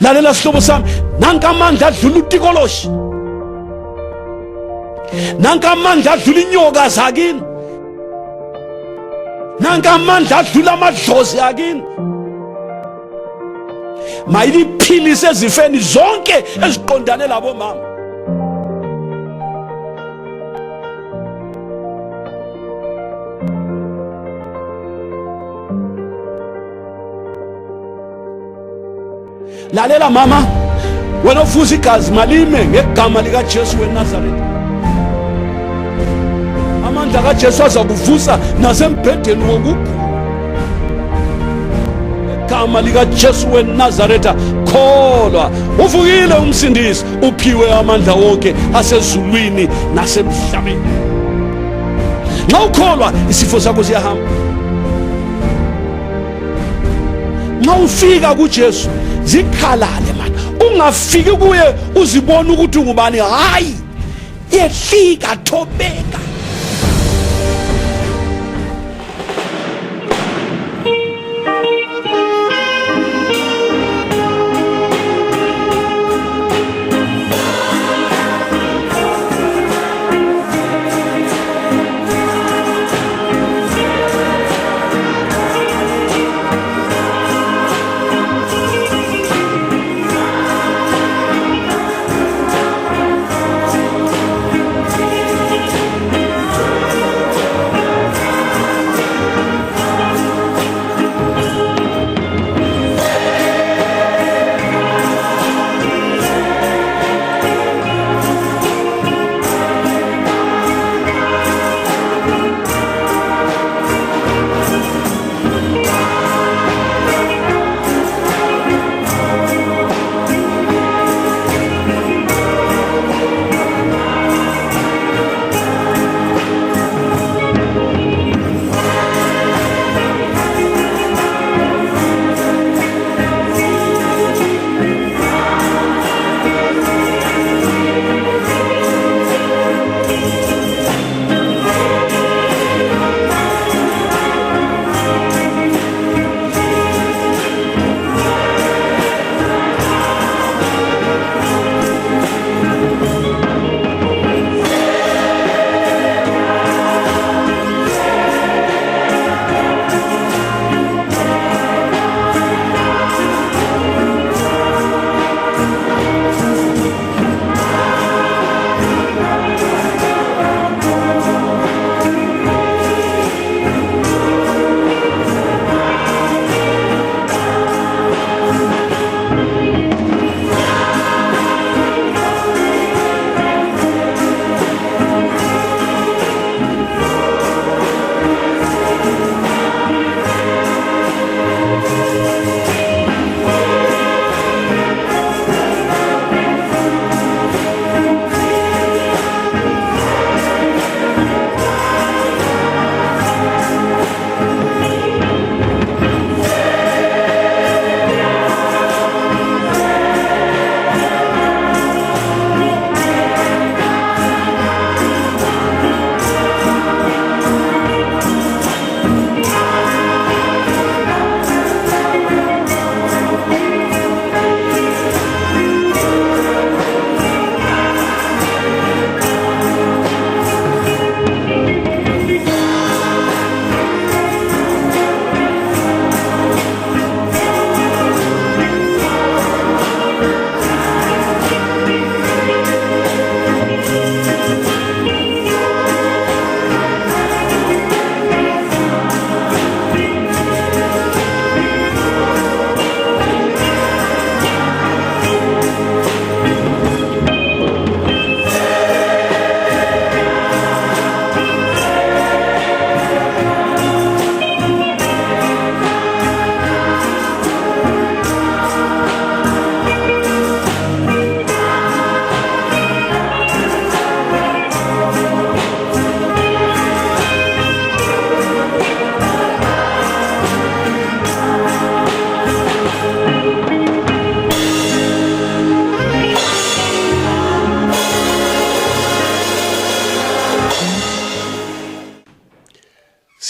Lalela sihlobo sami, nanka amandla adlula utikoloshi, nanka amandla adlula inyoka zakini, nanka amandla adlula amadlozi akini. Mayiliphilise ezifeni zonke eziqondane labo mama. Lalela mama, wena ufuza igazi malime ngegama lika Jesu weNazaretha. Amandla kaJesu azakuvusa nasembhedeni wokugula. Ngegama lika Jesu weNazaretha kholwa, uvukile umsindisi, uphiwe amandla wonke asezulwini nasemhlabeni. Nxa ukholwa isifo sakho siyahamba. Nxa ufika kuJesu zikhalale manje, ungafiki kuye uzibona ukuthi ungubani. Hayi, yefika, thobeka.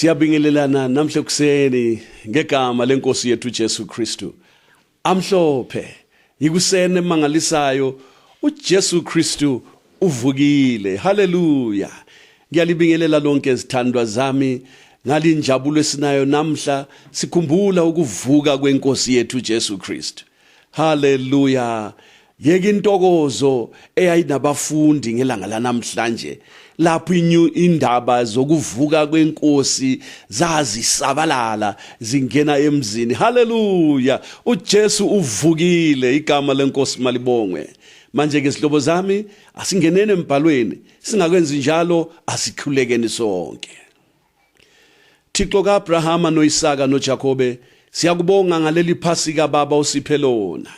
Siyabingelelana namhla kuseni ngegama lenkosi yethu Jesu Kristu. Amhlophe ikusene emangalisayo uJesu Kristu uvukile. Haleluya. Ngiyalibingelela lonke izithandwa zami ngalinjabulo esinayo namhla sikhumbula ukuvuka kwenkosi yethu Jesu Kristu. Haleluya. Yeke intokozo eyayinabafundi ngelanga lanamhlanje lapho indaba zokuvuka kwenkosi zazisabalala zingena emzini. Haleluya. uJesu uvukile, igama lenkosi malibongwe. Manje ke sihlobo zami asingenene embhalweni, singakwenzi njalo asikhulekeni sonke. Thixo kaAbrahama noIsaka noJakobe, siyakubonga ngaleli Phasika Baba usiphe lona.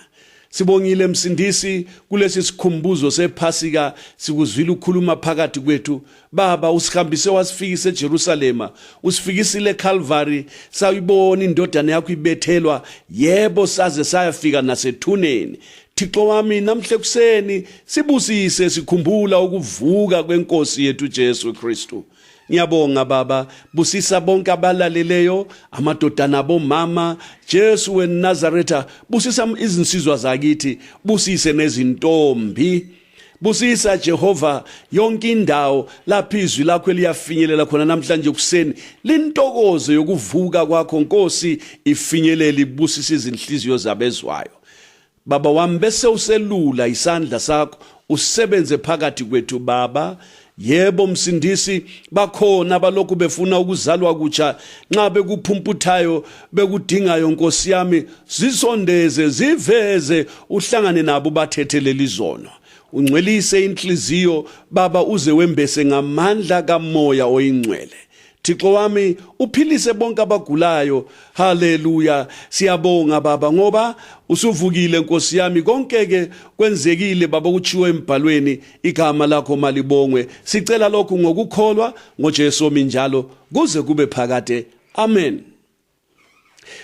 Sibongile msindisi kulesi sikhumbuzo sePhasika sikuzwile ukukhuluma phakathi kwethu. Baba usihambise wasifikisa eJerusalema, usifikisile eCalvary, sayibona indodana yakho ibethelwa, yebo saze sayafika nasethuneni. Thixo wami namhle kuseni sibusise sikhumbula ukuvuka kwenkosi yethu Jesu Kristu. Ngiyabonga Baba, busisa bonke abalaleleyo, amadodana bomama, Jesu weNazaretha, busisa izinsizwa zakithi, busise nezintombi. Busisa Jehova yonke indawo lapho izwi lakho eliyafinyelela khona namhlanje kuseni. Lintokozo yokuvuka kwakho Nkosi ifinyelela ibusisa izinhliziyo zabezwayo. Baba wami bese uselula isandla sakho usebenze phakathi kwethu Baba. Yebo msindisi bakhona balokhu befuna ukuzalwa kutsha nxa bekuphumputhayo bekudingayo Nkosi yami, zisondeze ziveze uhlangane nabo bathethelele izono. Ungcwelise inhliziyo Baba uze wembese ngamandla kaMoya oyingcwele. Thixo wami uphilise bonke abagulayo. Haleluya. Siyabonga Baba ngoba usuvukile Nkosi yami, konke ke kwenzekile Baba kuchiwe embhalweni, igama lakho malibongwe. Sicela lokhu ngokukholwa ngoJesu minjalo kuze kube phakade. Amen.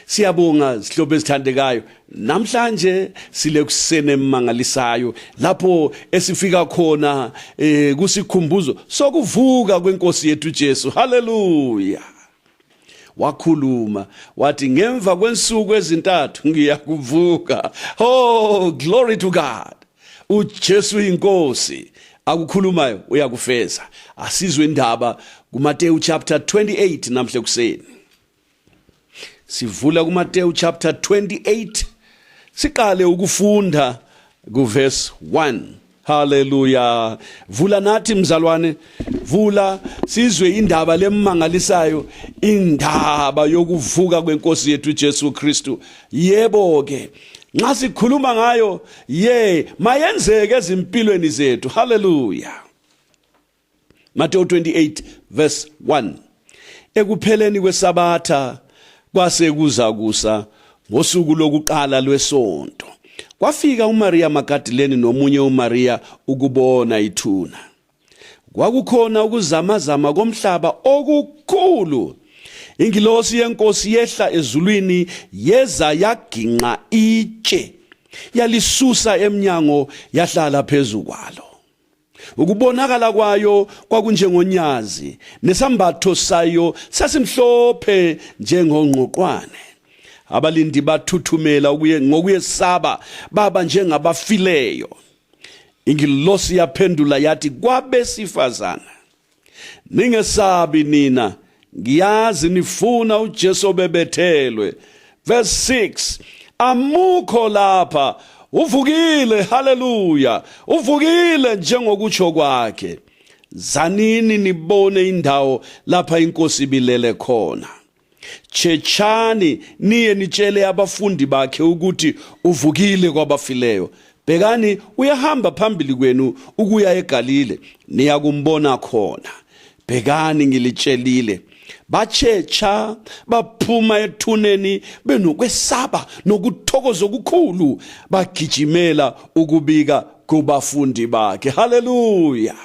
Siyabonga sihlobo esithandekayo, namhlanje sile kusene emangalisayo lapho esifika khona kusikhumbuzo sokuvuka kwenkosi yethu Jesu. Haleluya. Wakhuluma wathi ngemva kwensuku ezintathu ngiyakuvuka. Oh, glory to God. uJesu inkosi akukhulumayo uyakufeza. Asizwe indaba kuMateyu chapter 28 namhle kuseni. Sivula kuMateyu chapter 28, siqale ukufunda kuverse 1. Hallelujah. Vula nathi mzalwane, vula sizwe indaba lemangalisayo, indaba yokuvuka kwenkosi yethu Jesu Kristu. Yebo ke nxa sikhuluma ngayo mayenzeke ezimpilweni zethu. Hallelujah. Mateyu 28 verse 1. Ekupheleni kwesabatha kwase kuza kusa ngosuku lokuqala lwesonto, kwafika uMaria Magdalene nomunye uMaria ukubona ithuna. Kwakukhona ukuzamazama komhlaba okukhulu. Ingilosi yenkosi yehla ezulwini yeza yaginqa itshe, yalisusa emnyango yahlala phezu kwalo. Ukubonakala kwayo kwakunjengonyazi, nesambatho sayo sasimhlophe njengongqoqwane. Abalindi bathuthumela ngokuyesaba baba njengabafileyo. Ingilosi yaphendula yathi kwabesifazana, ningesabi nina, ngiyazi nifuna uJesu obebethelwe. Verse 6, amukho lapha, uvukile. Haleluya. Uvukile njengokutsho kwakhe. Zanini nibone indawo lapha inkosi bilele khona. Tshechani niye nitshele abafundi bakhe ukuthi uvukile kwabafileyo. Bhekani uyahamba phambili kwenu ukuya eGalile, niyakumbona khona. Bhekani ngilitshelile. Batshetsha baphuma ethuneni benokwesaba nokuthokoza okukhulu, bagijimela ukubika kubafundi bakhe. Haleluya.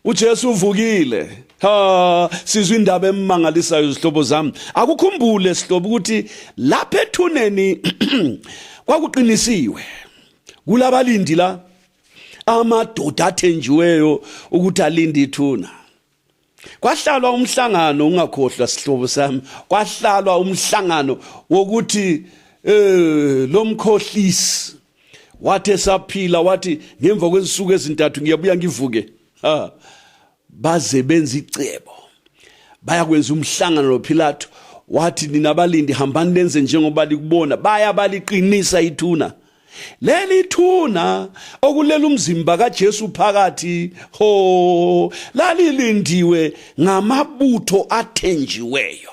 uJesu uvukile. Sizwe indaba emangalisayo zihlobo zami. Akukhumbule sihlobo ukuthi lapha ethuneni kwakuqinisiwe. Kulabalindi la amadoda athenjiweyo ukuthi alinde ithuna. Kwahlalwa umhlangano, ungakhohlwa sihlobo sami, kwahlalwa umhlangano wokuthi lo mkhohlisi wathi esaphila wathi ngemva kwezinsuku ezintathu ngiyabuya ngivuke. Baze benza icebo, bayakwenza umhlangano noPilato, wathi nina abalindi hambani lenze njengoba likubona. Baya baliqinisa ithuna, leli thuna okulela umzimba kaJesu phakathi, lalilindiwe ngamabutho athenjiweyo.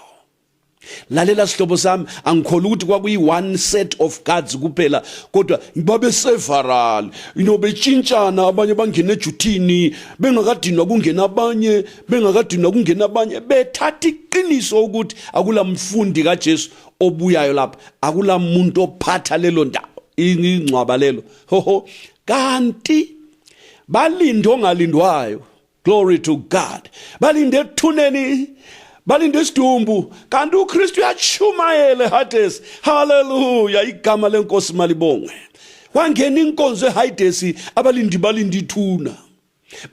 Lalela sihlobo sami, angikholwa ukuthi kwakuyi one set of guards kuphela, kodwa babe several, betshintshana, abanye bangena ejuthini, bengakadinwa kungena abanye, bengakadinwa kungena abanye, bethatha iqiniso ukuthi akula mfundi kaJesu obuyayo lapha, akula muntu ophatha lelo ndawo, ingcwaba lelo. Kanti balinde ongalindwayo. Glory to God. Balinde ethuneni, balinde isidumbu, kanti uKristu uyachumayela Hades. Hallelujah, igama lenkosi malibongwe. Wangena inkonzo eHades, abalindi balindi ithuna,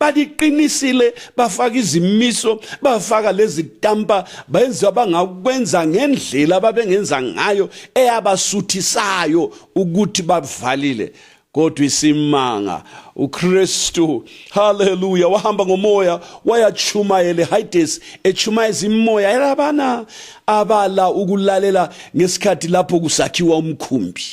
baliqinisile, bafaka izimiso, bafaka lezi tampa, benza abangakwenza ngendlela ababengenza ngayo eyabasuthisayo ukuthi bavalile. Kodwa isimanga uKristu, hallelujah, wahamba ngomoya wayachumayela eHades, echumayeza imoya yalabana abala ukulalela ngesikhathi lapho kusakhiwa umkhumbi.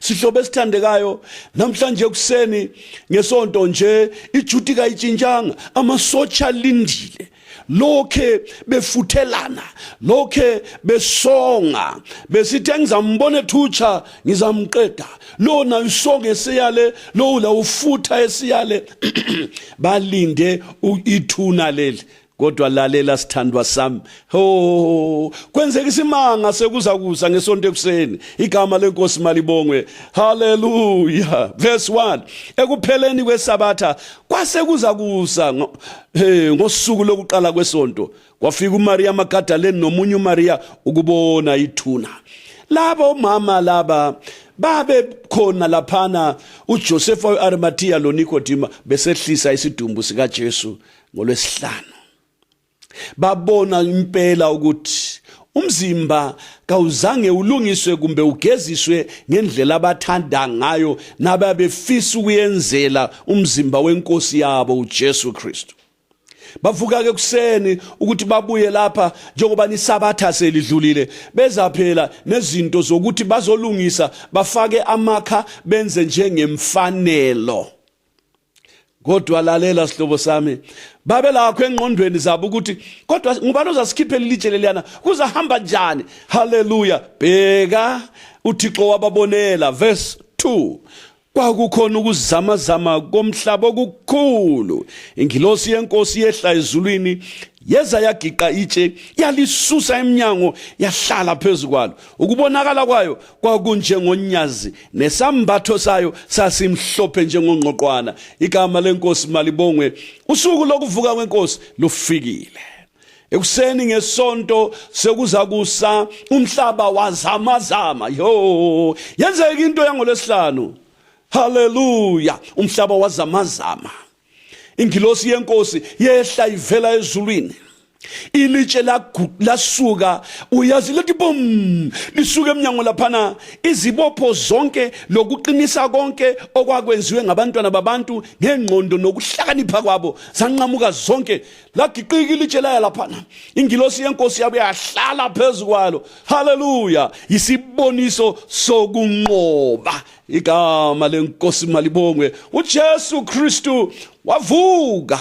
Sihlobo esithandekayo, namhlanje kuseni ngesonto nje iJuda kayitshintshanga, amasotsha alindile, lokhe befuthelana, lokhe besonga, besithi ngizambona ethutsha ngizamqeda, lo na usonge esiyale, lo la ufutha esiyale. Balinde ithuna leli. Kodwa lalela sithandwa sami, kwenzeka isimanga sekuza kusa ngesonto ekuseni, igama lenkosi malibongwe. Hallelujah. Verse 1, ekupheleni kwesabatha kwasekuza kusa ngosuku lokuqala kwesonto, kwafika uMaria Magdalene nomunye uMaria ukubona ithuna. Laba omama laba babe khona laphana, uJoseph we-Arimathea loNikodima besehlisa isidumbu sikaJesu ngolwesihlanu. Babona impela ukuthi umzimba kawuzange ulungiswe kumbe ugeziswe ngendlela abathanda ngayo nababefisa ukuyenzela umzimba wenkosi yabo uJesu Kristu. Bavuka ke kuseni ukuthi babuye lapha njengoba nisabatha selidlulile, beza phela nezinto zokuthi bazolungisa, bafake amakha, benze njengemfanelo. Kodwa lalela sihlobo sami, babe lakho engqondweni zabo ukuthi kodwa ngubani ozasikhiphela ilitshe leliyana, kuzahamba njani? Hallelujah. Bheka uThixo wababonela. Verse 2, kwakukhona ukuzamazama komhlaba okukhulu, ingilosi yenkosi yehla ezulwini, yeza yagiqa itshe, yalisusa eminyango, yahlala phezu kwalo. Ukubonakala kwayo kwakunjengonyazi, nesambatho sayo sasimhlophe njengongqoqwana. Igama lenkosi malibongwe. Usuku lokuvuka kwenkosi lufikile. Ekuseni ngesonto sekuza kusa, umhlaba wazamazama. Yenzeka into yangolesihlanu. Hallelujah, umhlaba wazamazama. Ingilosi yenkosi yehla ivela ezulwini, ilitshe lasuka, uyazi lethi bom, lisuke eminyango laphana. Izibopho zonke lokuqinisa konke okwakwenziwe ngabantwana babantu ngengqondo nokuhlakanipha kwabo zanqamuka zonke, lagiqika ilitshe laya laphana. Ingilosi yenkosi yabe yahlala phezu kwalo. Hallelujah, isiboniso sokunqoba. Igama lenkosi malibongwe. uJesu Kristu wavuka.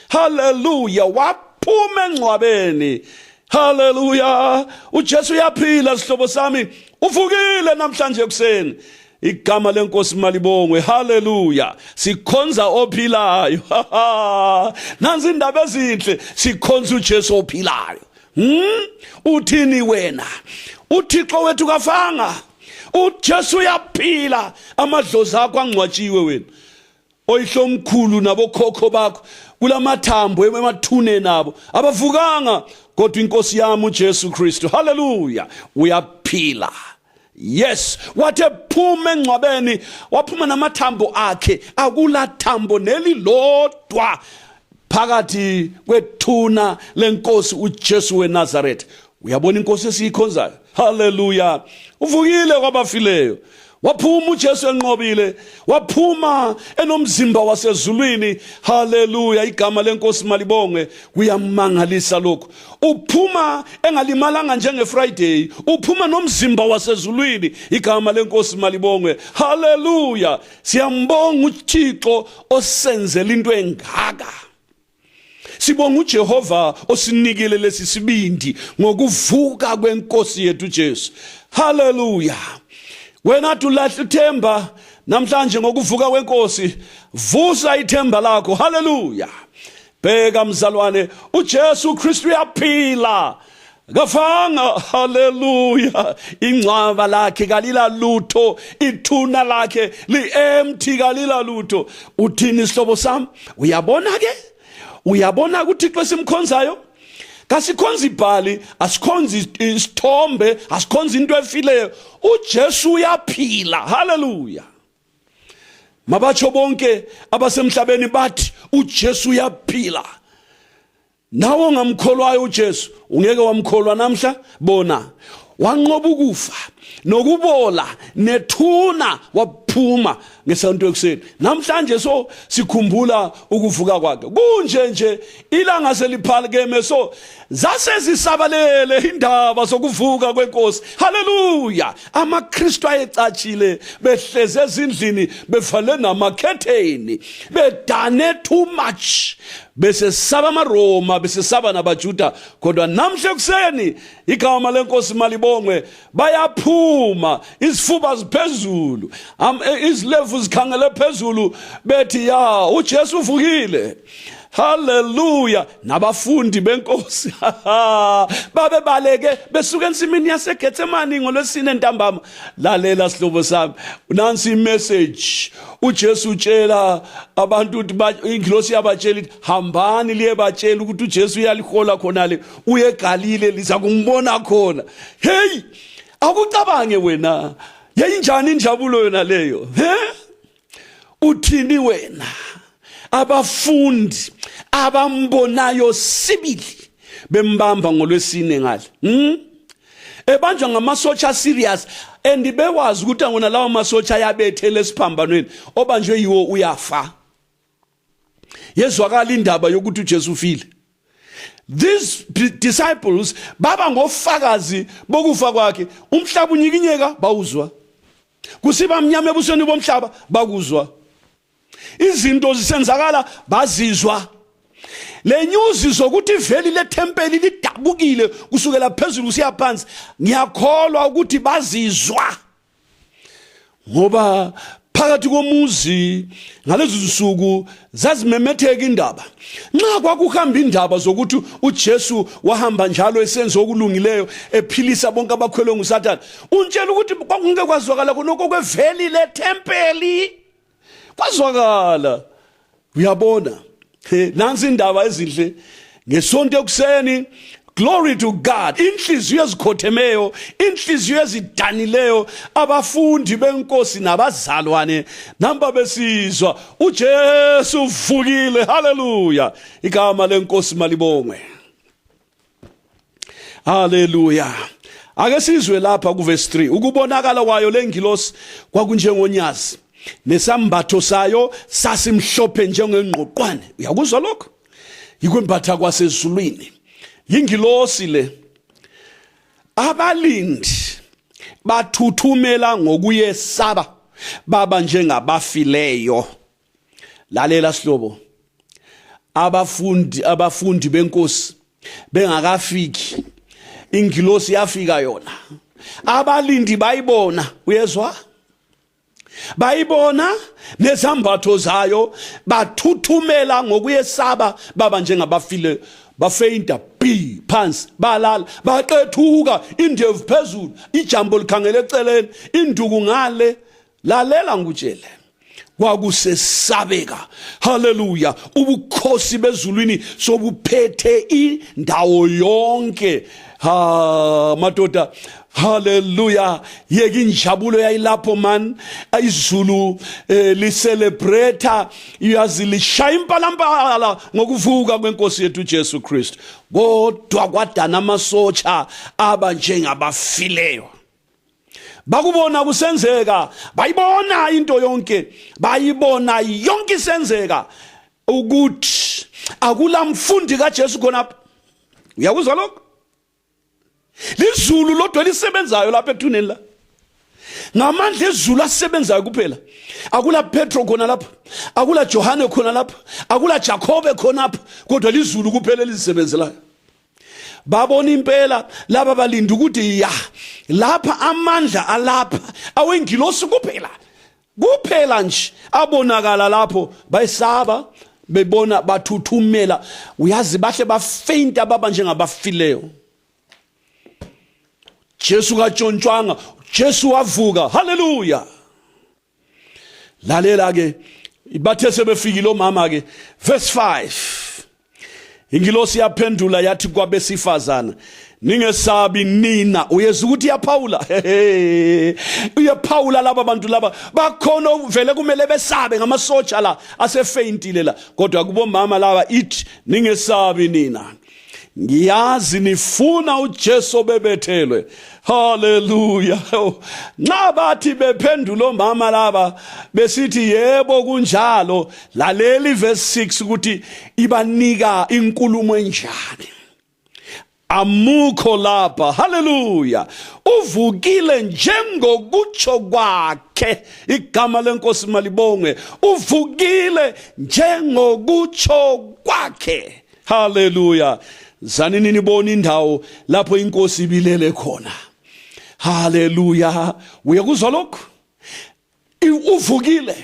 Hallelujah, waphuma engcwabeni. Hallelujah, uJesu uyaphila sihlobo sami, uvukile namhlanje kuseni. Igama lenkosi malibongwe. Hallelujah, sikhonza ophilayo. Nanzi indaba ezinhle, sikhonza uJesu ophilayo. Uthini wena? uThixo wethu kafanga. uJesu uyaphila, amadlozi akho angcwatshiwe wena. Oyihlomkhulu nabokhokho bakho kulamathambo emathune nabo abavukanga, kodwa inkosi yami uJesu Kristu, hallelujah, uyaphila. Yes, wathe phuma engcwabeni, waphuma namathambo akhe, akulathambo nelilodwa phakathi kwethuna lenkosi uJesu weNazaretha. Uyabona inkosi esiyikhonzayo. Hallelujah, uvukile kwabafileyo, waphuma uJesu enqobile, waphuma enomzimba wasezulwini. Haleluya, igama lenkosi malibongwe. Kuyamangalisa lokho. Uphuma engalimalanga njenge-Friday, uphuma nomzimba wasezulwini. Igama lenkosi malibongwe. Haleluya, siyambonga uThixo osenzela into engaka. Sibonga uJehova osinikile lesi sibindi ngokuvuka kwenkosi yethu Jesu. Haleluya. Wena tulahla ithemba namhlanje ngokuvuka kwenkosi, vusa ithemba lakho. Haleluya. Bheka mzalwane, uJesu Kristu uyaphila. Kafanga. Haleluya. Ingcwaba lakhe kalila lutho, ithuna lakhe li-empty kalila lutho. Uthini sihlobo sami? Uyabona ke? Uyabona ukuthi uThixo simkhonzayo? Kasikhonza ibhali, asikhonza isithombe, asikhonza into efileyo. uJesu uyaphila. Haleluya. Mabatsho bonke abasemhlabeni bathi uJesu uyaphila. Nawo ngamkholwayo uJesu, ungeke wamkholwa namhla. Bona wanqoba ukufa nokubola nethuna, waphuma ngesonto ekuseni. Namhlanje so sikhumbula ukuvuka kwakhe. Kunje nje ilanga seliphakeme, so zase zisabalele indaba zokuvuka kwenkosi. Haleluya. AmaKristu ayecatshile, behleze ezindlini, bevale namakhetheni, bedane too much, besesaba amaRoma, besesaba nabaJuda. Kodwa namhla ekuseni igama lenkosi malibongwe, bayaphuma, izifuba ziphezulu, izilevu zikhangele phezulu, bethi ya uJesu uvukile. Haleluya. Nabafundi benkosi babe baleke besuka ensimini yaseGetsemani ngolwesine ntambama. Lalela sihlobo sami, nansi imessage. uJesu utshela abantu ukuthi ingilosi yabatshela ukuthi hambani liye batshela ukuthi uJesu uyalihola khonale, uye eGalile liza kumbona khona. Hey, akucabange wena, yayinjani injabulo yona leyo? Uthini wena? Abafundi abambonayo sibili bembamba ngolwesine ngale, ebanjwa ngamasotsha serious, and bewazi ukuthi ngona lawo masotsha yabethele esiphambanweni, obanjwe yiwo uyafa. Yezwakala indaba yokuthi uJesu ufile. These disciples baba ngofakazi bokufa kwakhe. Umhlaba unyikinyeka, bawuzwa. Kusiba mnyama ebusweni bomhlaba, bakuzwa. Izinto zisenzakala, bazizwa. Le news zokuthi veli lethempeli lidabukile kusukela phezulu kusiya phansi, ngiyakholwa ukuthi bazizwa. Ngoba phakathi komuzi ngalezo zisuku zazimemetheka indaba. Nxa kwakuhamba indaba zokuthi uJesu wahamba njalo esenza okulungileyo, ephilisa bonke abakhwelwe nguSathane, untshela ukuthi kwakungeke kwazwakala konke kweveli lethempeli. Kwazwakala. Uyabona, nansi indaba ezinhle ngesonto ekuseni. Glory to God. Inhliziyo ezikhothemeyo, inhliziyo ezidanileyo, abafundi benkosi nabazalwane namba besizwa uJesu uvukile. Haleluya. Igama lenkosi malibongwe. Haleluya. Ake sizwe lapha kuverse 3. Ukubonakala kwayo lengilosi kwakunjengonyazi, nesambatho sayo sasimhlophe njengengqoqwane. Uyakuzwa lokho? Yikwembatha kwasezulwini. Yingilosi le. Abalindi bathuthumela ngokuyesaba, baba njengabafileyo. Lalela sihlobo, abafundi benkosi bengakafiki, ingilosi yafika yona. Abalindi bayibona, uyezwa? Bayibona nezambatho zayo, bathuthumela ngokuyesaba, baba njengabafileyo. Bafeinta phansi, balala, baqethuka, indevu phezulu, ijambo likhangele eceleni, induku ngale. Lalela ngutshele, kwakusesabeka. Haleluya. Ubukhosi bezulwini sobuphethe indawo yonke. Madoda, haleluya. Yeke injabulo yayilapho man. IZulu li-celebrate, yazi lishaya impalambala ngokuvuka kwenkosi yethu Jesu Kristu. Kodwa kwadana amasotsha aba njengabafileyo. bakubona kusenzeka, bayibona into yonke, bayibona yonke isenzeka ukuthi akula mfundi kaJesu khonapha. Uyakuzwa lokho? Lizulu lodwa lisebenzayo lapha ethuneni la. Ngamandla ezulu asebenzayo kuphela. Akula Petro khona lapha, akula Johane khona lapha, akula Jacobe khona lapha, kodwa lizulu kuphela lisebenzelayo. Babona impela laba balinda ukuthi ya lapha amandla alapha awengilosi kuphela nje abonakala lapho, bayisaba bebona bathuthumela, uyazi bahle bafeinta baba njengabafileyo. Jesu katshontshwanga, Jesu wavuka. Hallelujah. Lalela ke bathe sebefikile omama ke, verse 5. Ingilosi yaphendula yathi kwabesifazana, ningesabi nina. Uyezwa ukuthi yaphawula. Uyaphawula laba bantu laba bakhona vele kumele besabe ngamasotsha la asefeintile la, kodwa kubomama laba ithi ningesabi nina. Ngiyazi nifuna uJesu bebethelwe. Hallelujah. Nxa bathi bephendula omama laba besithi yebo kunjalo, laleli verse 6 ukuthi ibanika inkulumo enjani. Amukho lapha. Hallelujah. Uvukile njengokutsho kwakhe. Igama lenkosi malibonge. Uvukile njengokutsho kwakhe. Hallelujah. Zanini nibona indawo lapho inkosi ibilele khona. Hallelujah. Uyakuzwa lokho? Uvukile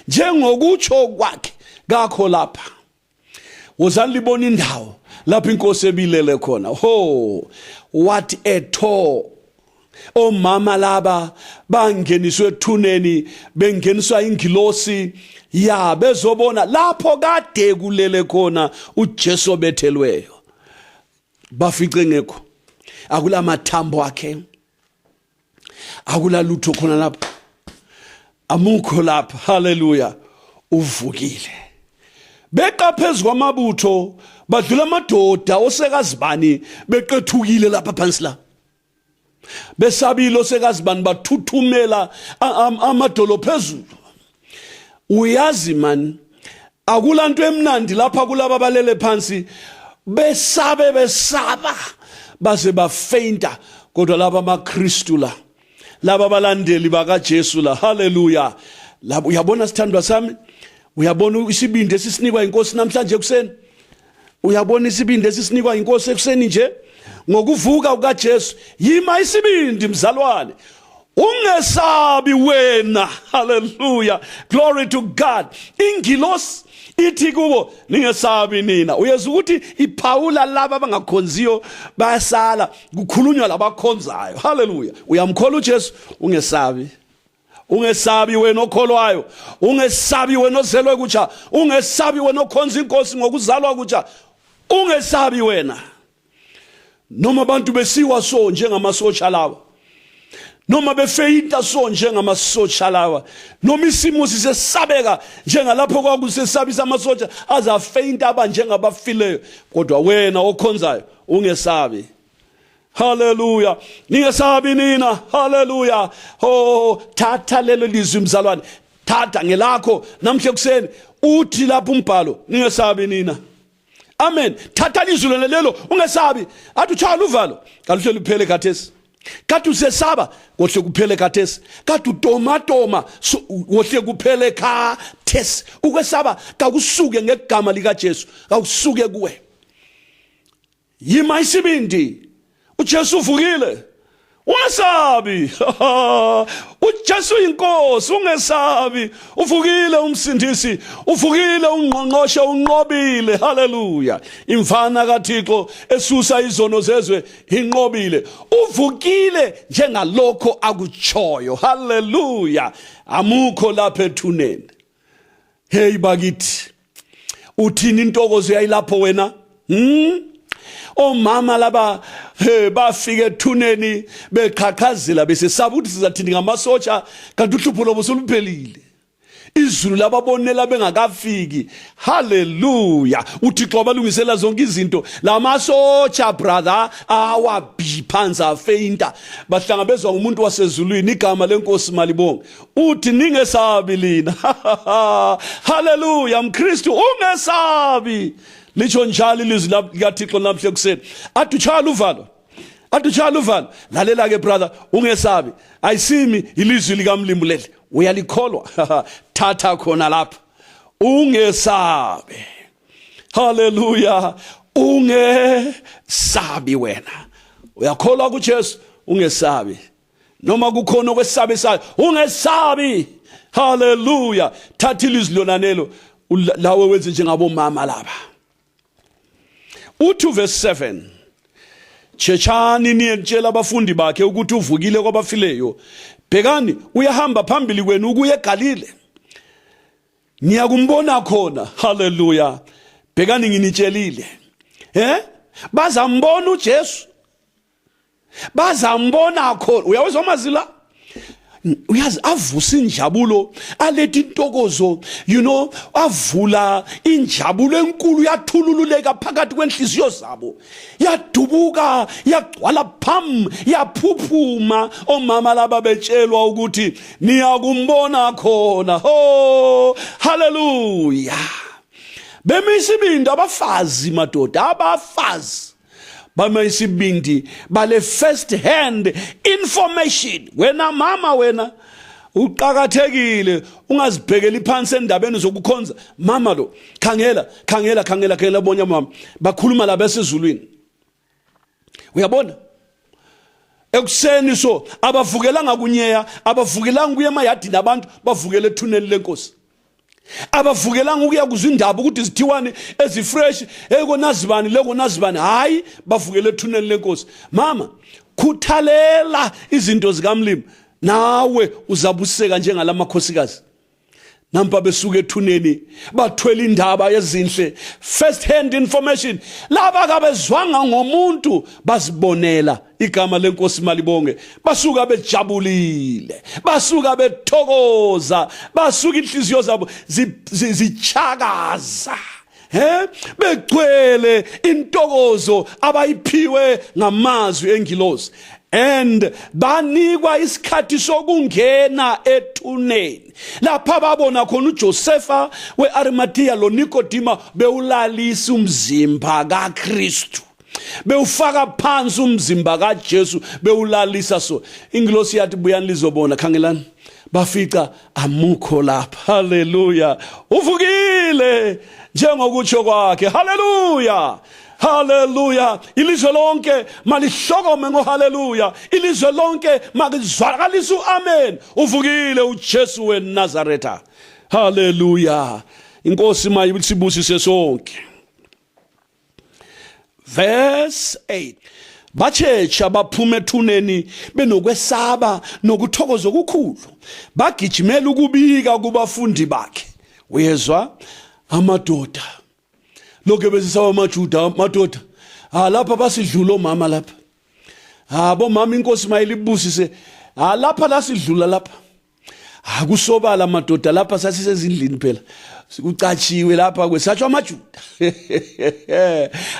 njengokutsho kwakhe kakho lapha. Wozani libona indawo lapho inkosi ebilele khona. Ho, what a tour. Omama laba bangeniswe ethuneni, bengeniswa ingilosi ya bezobona lapho kade kulele khona uJesu bethelweyo. Bafice ngekho, akula mathambo akhe, akula lutho khona lapha, amukho lapha. Hallelujah. Uvukile. Beqa phezu kwamabutho badlula amadoda osekazibani beqethukile lapha phansi la. Besabile osekazibani bathuthumela amadolo phezulu. Uyazi man, akula nto emnandi lapha kulaba balele phansi besaba baze bafeinta, kodwa laba amaKristu la, laba balandeli bakaJesu la. Hallelujah. Labo uyabona sithandwa sami, uyabona isibindi esisinikwa inkosi namhlanje kuseni, uyabona isibindi esisinikwa inkosi ekuseni nje ngokuvuka kukaJesu. Yima isibindi mzalwane, ungesabi wena. Hallelujah. Glory to God. Ingilosi ithi kubo ningesabi nina. Uyezwa ukuthi iphawula laba abangakhonziyo bayasala, kukhulunywa labakhonzayo. Hallelujah. Uyamkholwa uJesu, ungesabi. Ungesabi wena okholwayo, ungesabi wena ozelwe kutsha, ungesabi wena okhonza inkosi ngokuzalwa kutsha, ungesabi wena. Noma abantu besiwa so njengamasotsha lawa, noma befeinta so njengamasotsha lawa, noma isimo sisesabeka njengalapho kwakusesabisa amasotsha azafeinta aba njengabafileyo, kodwa wena okhonzayo ungesabi. Hallelujah. Ningesabi nina. Hallelujah. Oh, thatha lelo lizwi mzalwane, thatha ngelakho namhle kuseni uthi lapha umbhalo ningesabi nina. Amen. Thatha lizwi lelo ungesabi. Athi utshaya uvalo kaluhle luphele khathesi. Kathi usesaba kohle kuphele khathesi. Kathi utomatoma kohle kuphele khathesi. Ukwesaba kakusuke ngegama likaJesu, kakusuke kuwe. Yima isibindi. uJesu uvukile, ungesabi. uJesu inkosi, ungesabi. Uvukile umsindisi, uvukile ungqongqoshe, unqobile. Hallelujah. Imfana kaThixo esusa izono zezwe inqobile. Uvukile njengalokho akutshoyo. Hallelujah. Amukho lapha ethuneni. Hey bakithi, uthini intokozo yayilapho wena? Omama laba bafike ethuneni beqhaqhazela besesaba ukuthi sizathini ngamasotsha, kanti uhlupho lobo soluphelile. izulu lababonela bengakafiki. Hallelujah. uThixo balungisela zonke izinto. Lamasotsha brother awabhiphanza afeinta, bahlangabezwa ngumuntu wasezulwini, igama lenkosi malibonke. Uthi ningesabi lina. Hallelujah. Mkristu ungesabi. Litsho njalo ilizwi likaThixo namhla ekuseni. Athutshala uvalo. Athutshala uvalo. Lalela ke brother, ungesabi. Ayisimi ilizwi likaMlimu leli. Uyalikholwa. Thatha khona lapha. Ungesabi. Hallelujah. Ungesabi wena. Uyakholwa kuJesu, ungesabi. Noma kukhona okwesabisayo, ungesabi. Hallelujah. Thatha ilizwi lonanelo lawe wenze njengabomama laba. U2 verse 7. Tshechani niyentshela abafundi bakhe ukuthi uvukile kwabafileyo. Bhekani uyahamba phambili kwenu ukuya eGalile. Niyakumbona khona. Hallelujah. Bhekani nginitshelile. Bazambona uJesu. Bazambona khona. Uyawuzwa amazila? Uyazi avusa injabulo, aletha intokozo, avula injabulo enkulu, yathululeka phakathi kwenhliziyo zabo, yadubuka, yagcwala pham, yaphuphuma. Omama laba betshelwa ukuthi niyakumbona khona. Oh, hallelujah. Bemisibindi abafazi madoda, abafazi bama isibindi bale first hand information. Wena mama, wena uqhakathekile, ungazibhekeli phansi endabeni zokukhonza. Mama lo, khangela bonke mama bakhuluma la besezulwini. Uyabona? Ekuseni so abavukelanga kunyeya, abavukelanga kuye emayadini abantu, bavukele ethuneni lenkosi. Abavukelanga ukuya kuzwa indaba ukuthi zithiwani ezifresh, ekonazibani lekonazibani, hayi bavukele ethuneni lenkosi. Mama, khuthalela izinto zikaMlimu, nawe uzabuseka njengalaamakhosikazi. Nampa besuka ethuneni bathwele indaba ezinhle, first hand information. Laba kabezwanga ngomuntu bazibonela igama lenkosi malibonke. Basuka bejabulile, basuka bethokoza, basuka inhliziyo zabo zichakaza. Begcwele intokozo abayiphiwe ngamazwi engilosi. And banikwa isikhathi sokungena ethuneni. Lapha babona khona uJosepha weArimathea loNikodima bewulalisa umzimba kaKristu, bewufaka phansi umzimba kaJesu, bewulalisa. So ingilosi yathi buyani lizobona, khangelani bafica amukho lapha. Hallelujah. Uvukile njengokutsho kwakhe. Hallelujah. Hallelujah. Ilizwe lonke malihlokome ngo hallelujah. Ilizwe lonke makizwakalise amen. Uvukile uJesu weNazaretha. Hallelujah. Inkosi mayibusise sonke. Verse 8. Bachecha baphuma ethuneni benokwesaba nokuthokoza okukhulu. Bagijimela ukubika kubafundi bakhe. Uyezwa amadoda lokho besisaba amaJuda, madoda lapha basidlula omama lapha. Bomama inkosi mayilibusise lapha lasidlula lapha. Kusobala madoda lapha sasisezindlini phela. Kucatshiwe lapha kwesatshwa amaJuda.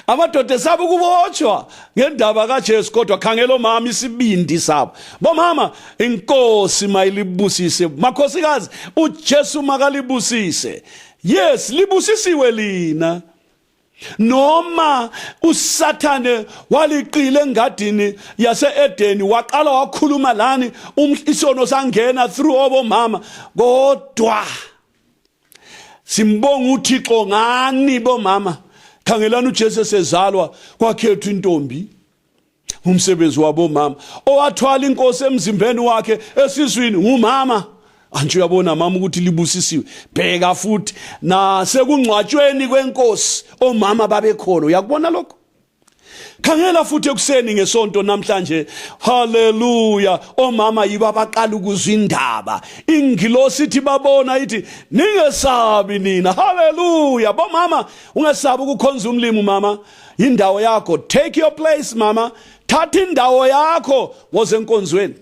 Amadoda esaba ukubotshwa ngendaba kaJesu, kodwa khangela omama isibindi sabo. Bomama inkosi mayilibusise, makhosikazi uJesu makalibusise. Yes, libusisiwe lina. Noma uSathane waliqile engadini yaseEdeni, waqala wakhuluma lani, isono sangena through obomama, kodwa simbonga uThixo ngani bomama. Khangelani uJesu sezalwa kwakhethu intombi, umsebenzi wabo mama. Owathwala inkosi emzimbeni wakhe esizwini ngumama. Antsho uyabona mama ukuthi libusisiwe. Bheka futhi na sekungcwatshweni kwenkosi omama babekhona. Uyakubona lokho? Khangela futhi ekuseni ngesonto namhlanje. Hallelujah. Omama yibo abaqala ukuzwa indaba. Ingilosi ithi babona ithi ningesabi nina. Hallelujah. Bomama ungesabi ukukhonza umlimu mama. Indawo yakho. Take your place mama. Thatha indawo yakho woze enkonzweni.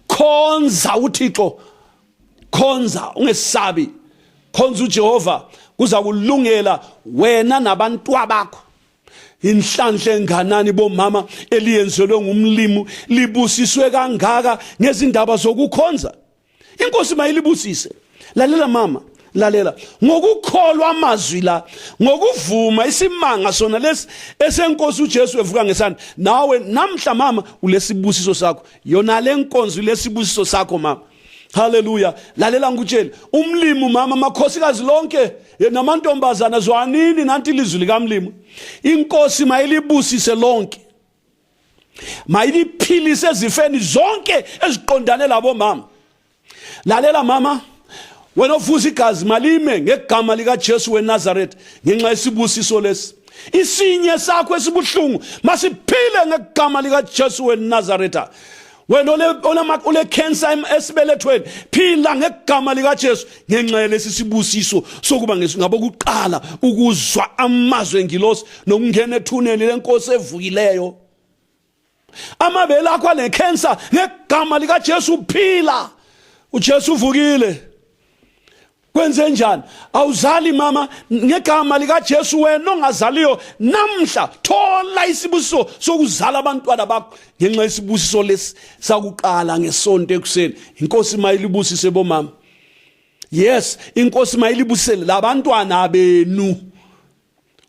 Khonza uThixo. khonza ungesabi, khonza uJehova kuza kulungela wena nabantwa bakho. Inhlanhla enganani bomama eliyenzelwe ngumlimu libusiswe kangaka ngezindaba zokukhonza. Inkosi mayilibusise. Lalela mama, lalela. Ngokukholwa amazwi la, ngokuvuma isimanga sona lesi esenkosi uJesu evuka ngesandla, nawe namhla mama ulesibusiso sakho. Yona le nkonzo lesibusiso sakho mama. Hallelujah. Lalela ngikutshela, umlimu mama makhosikazi lonke namantombazana zwanini nanti ilizwi likamlimu. Inkosi mayilibusise lonke. Mayiliphilise ezifeni zonke eziqondane labo mama. Lalela mama, wena ovuza igazi malime ngegama lika Jesu weNazaretha ngenxa yesibusiso lesi. Isinye sakho esibuhlungu masiphile ngegama lika Jesu weNazaretha. Wena ole cancer esibelethweni phila ngegama lika Jesu ngenxa yalesi sibusiso sokuba ngabo kuqala ukuzwa amazwi engilosi nokungena ethuneni lenkosi evukileyo. Amabele akho ale cancer ngegama lika Jesu phila. uJesu uvukile. Kwenze njani? Awuzali mama ngegama lika Jesu, wena ongazaliyo namhla thola isibusiso sokuzala abantwana bakho ngenxa yesibusiso lesi sakuqala ngesonto ekuseni. Inkosi mayilibusise bomama. Yes, inkosi mayilibusise labantwana benu.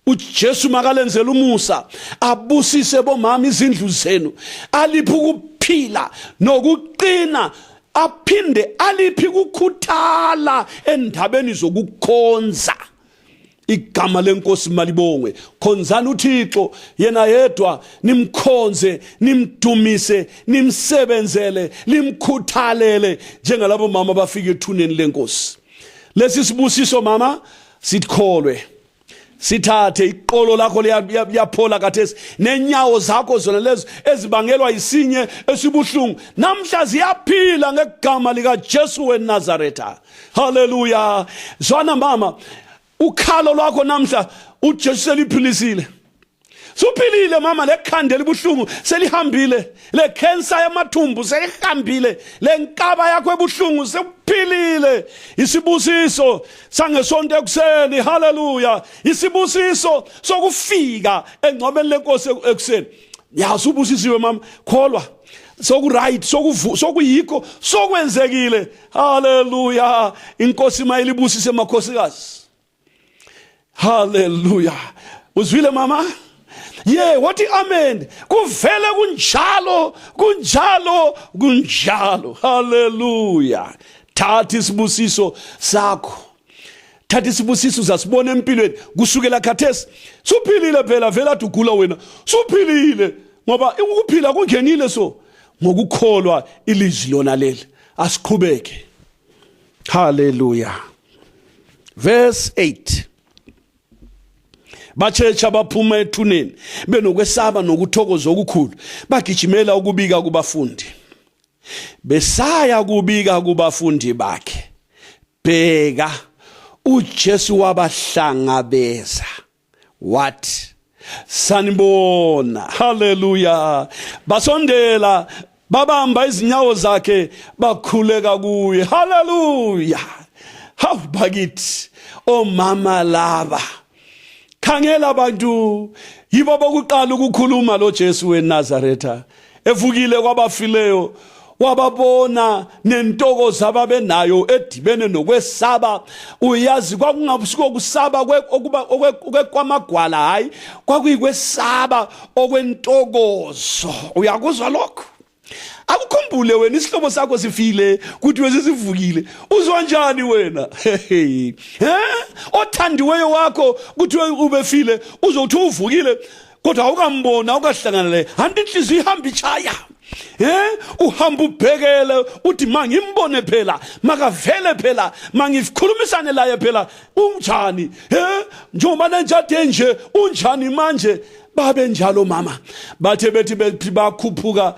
uJesu makalenzela umusa abusise bomama izindlu zenu, aliphi ukuphila nokuqina, aphinde aliphi ukukhuthala endabeni zokukhonza. Igama lenkosi malibongwe. Khonzani uThixo yena yedwa, nimkhonze, nimdumise, nimsebenzele, limkhuthalele njengalabo mama bafika ethuneni lenkosi. Lesi sibusiso mama sikholwe. Sithathe iqolo lakho liyaphola kathesi, nenyawo zakho zona lezo ezibangelwa isinye esibuhlungu namhla ziyaphila ngegama lika Jesu weNazaretha. Hallelujah. Zwana mama, ukhalo lwakho namhla uJesu seliphilisile. Suphilile mama, lekhanda elibuhlungu selihambile, le cancer yamathumbu selihambile, le nkaba yakho ebuhlungu sephilile. Isibusiso sangesonto ekuseni, hallelujah. Isibusiso sokufika engcwabeni lenkosi ekuseni. Yazi ubusisiwe mama, kholwa. Soku right, sokuyikho, sokwenzekile. Hallelujah. Inkosi mayilibusise makhosikazi. Hallelujah. Uzwile mama? Yeah, what amen. Kuvele kunjalo, kunjalo, kunjalo. Hallelujah. Thatha isibusiso sakho. Thatha isibusiso zasibona empilweni kusukela khathesi. Suphilile phela, vela ugula wena. Suphilile ngoba ukuphila kungenile so ngokukholwa ilizwi lona leli. Asiqhubeke. Hallelujah. Verse 8. Bachecha baphuma ethuneni benokwesaba nokuthokoza okukhulu, bagijimela ukubika kubafundi. Besaya kubika kubafundi bakhe, bheka uJesu wabahlangabeza. What? Sanibona. Hallelujah. Basondela babamba izinyawo zakhe bakhuleka kuye. Hallelujah. Hawu bakithi omama laba, khangela abantu yibo bokuqala ukukhuluma lo Jesu weNazaretha. Evukile kwabafileyo, wababona nentokozo ababenayo edibene nokwesaba. Uyazi kwakungabusiko kusaba kwamagwala, hayi kwakuyikwesaba okwentokozo. Uyakuzwa lokho? Akukhumbule wena isihlobo sakho sifile kuthi wesivukile, uzwa njani wena? Othandiweyo wakho kuthi ubefile uzothi uvukile kodwa awukambona, awukahlangana naye, hanti inhliziyo ihamba ichaya. Uhamba ubhekele uthi mangimbone phela, makavele phela, mangikhulumisane laye phela, unjani? Njengoba njade nje unjani manje? Babe njalo mama, bathe bethi bakhuphuka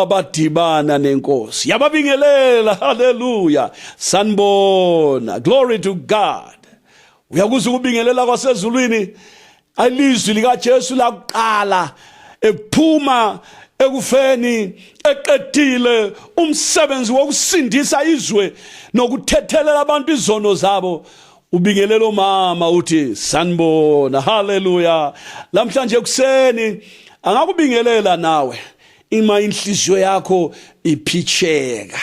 badibana nenkosi, yababingelela. Hallelujah. Sanibona. Glory to God. Uyakuzwa ukubingelela kwasezulwini, ilizwi lika Jesu laqala ephuma ekufeni eqedile umsebenzi wokusindisa izwe nokuthethelela abantu izono zabo, ubingelela umama uthi sanibona. Haleluya. Lamhlanje kuseni angakubingelela nawe ima inhliziyo yakho iphitheka.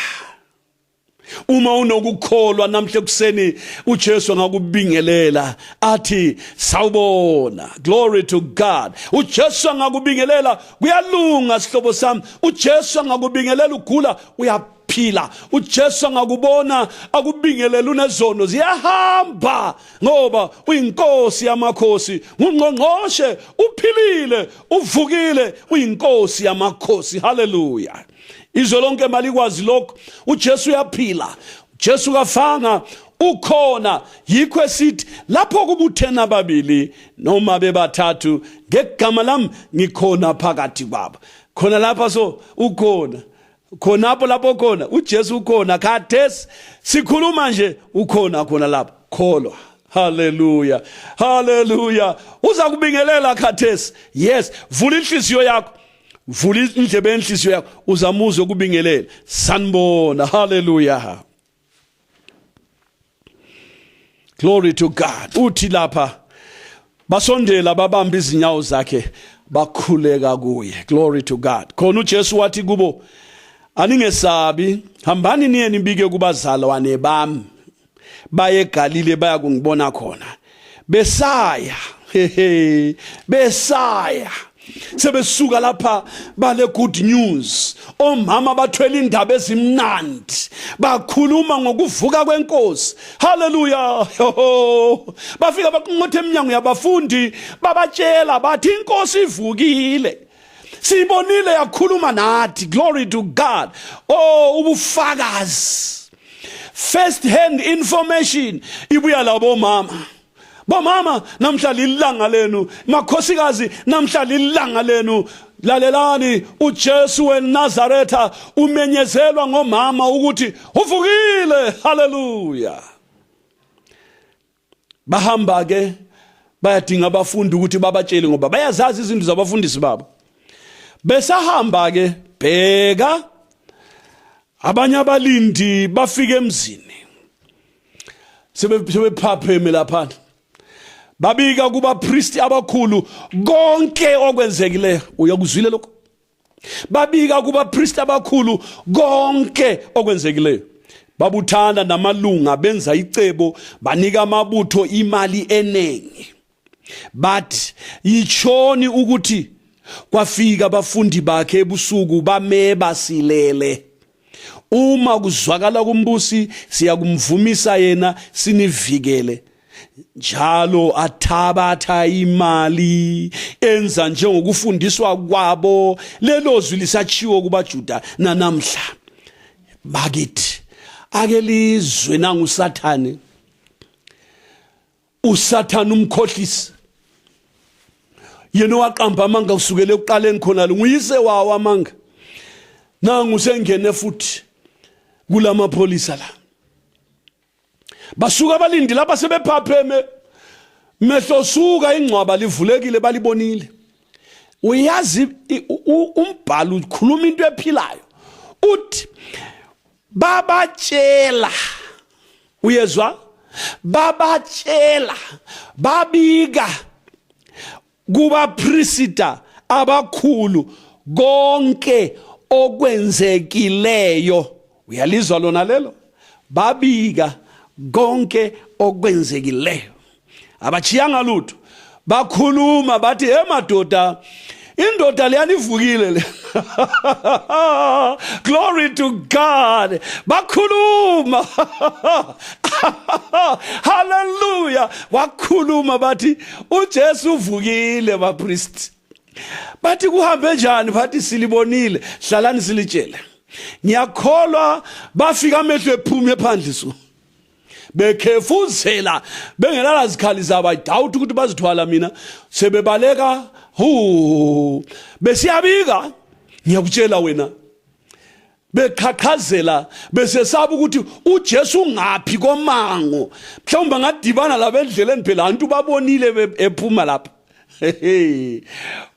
Uma unokukholwa namhle kuseni uJesu angakubingelela athi sawubona. Glory to God. uJesu angakubingelela kuyalunga sihlobo sami. uJesu angakubingelela ugula uyaphila. uJesu angakubona akubingelela unezono ziyahamba ngoba uyinkosi yamakhosi, ngungqongqoshe, uphilile, uvukile, uyinkosi yamakhosi. Haleluya. Izwe lonke malikwazi lokho uJesu uyaphila, uJesu kafanga, ukhona. Yikho esithi lapho kubuthena babili noma bebathathu ngegama lami ngikhona phakathi kwabo. Khona lapha so ukhona, khonapho lapho khona uJesu ukhona. Khathesi sikhuluma nje ukhona khona lapho. Kholwa. Haleluya. Haleluya. Uza kubingelela khathesi. Yes, vula inhliziyo yakho. Vula indlebe yenhliziyo yakho uzamuzwe ukubingelela. Sanibona. Hallelujah. Glory to God. Uthi lapha basondela babamba izinyawo zakhe bakhuleka kuye. Glory to God. Khona uJesu wathi kubo, aningesabi, hambani niye nibike kubazalwane bami baye eGalile baya kungibona khona. Besaya. Besaya. Sebesuka lapha bale good news. Omama bathwele indaba ezimnandi, bakhuluma ngokuvuka kwenkosi. Haleluya. Bafika baqonqothe eminyango yabafundi babatshela bathi inkosi ivukile. Sibonile yakhuluma nathi. Glory to God. Oh, ubufakazi, first hand information ibuya labo mama. Bomama namhla lilanga lenu, makhosikazi namhla lilanga lenu. Lalelani, uJesu weNazaretha umenyezelwa ngomama ukuthi uvukile. Haleluya. Bahamba ke bayadinga abafundi ukuthi babatshele ngoba bayazazi izinto zabafundisi babo. Besahamba ke bheka abanye abalindi bafika emzini. Sebephapheme lapha. Babika kuba priest abakhulu konke okwenzekileyo. Uyakuzwile lokho? Babika kuba priest abakhulu konke okwenzekileyo. Babuthana namalunga benza icebo, banika amabutho imali enengi. But yichoni ukuthi kwafika abafundi bakhe ebusuku bameba silele. Uma kuzwakala kumbusi siyakumvumisa yena sinivikele. Njalo athabatha imali enza njengokufundiswa kwabo. Lelo zwi lisachiwo kubaJuda nanamhla. Bakithi ake lizwe nangu Sathane. uSathane umkhohlisi. Yena waqamba amanga usukele ekuqaleni khona lo nguyise wawo amanga. Nangu sengene futhi kulamapholisa la. Basuka abalindi lapha sebephapheme, mehlo suka ingcwaba livulekile balibonile. Uyazi umbhalo ukhuluma into ephilayo. Uthi babatshela, uyezwa? Babatshela, babika kuba priesta abakhulu konke okwenzekileyo. Uyalizwa lona lelo? Babika konke okwenzekileyo. Abachiyanga lutho. Bakhuluma bathi madoda, indoda leyanivukile le. Glory to God. Bakhuluma. Hallelujah. Wakhuluma bathi uJesu uvukile bapriest. Bathi kuhambe njani? Bathi silibonile, hlalani silitshele. Ngiyakholwa bafika amehlo ephume phandle so. Bekhefuzela bengelala zikhali zabo, idoubt ukuthi bazithwala mina sebebaleka besiyabika. Ngiyakutshela wena, bekhaqhazela besesaba ukuthi uJesu ngaphi komango, mhlawumbe ngadibana labendleleni phela abantu babonile ephuma lapha.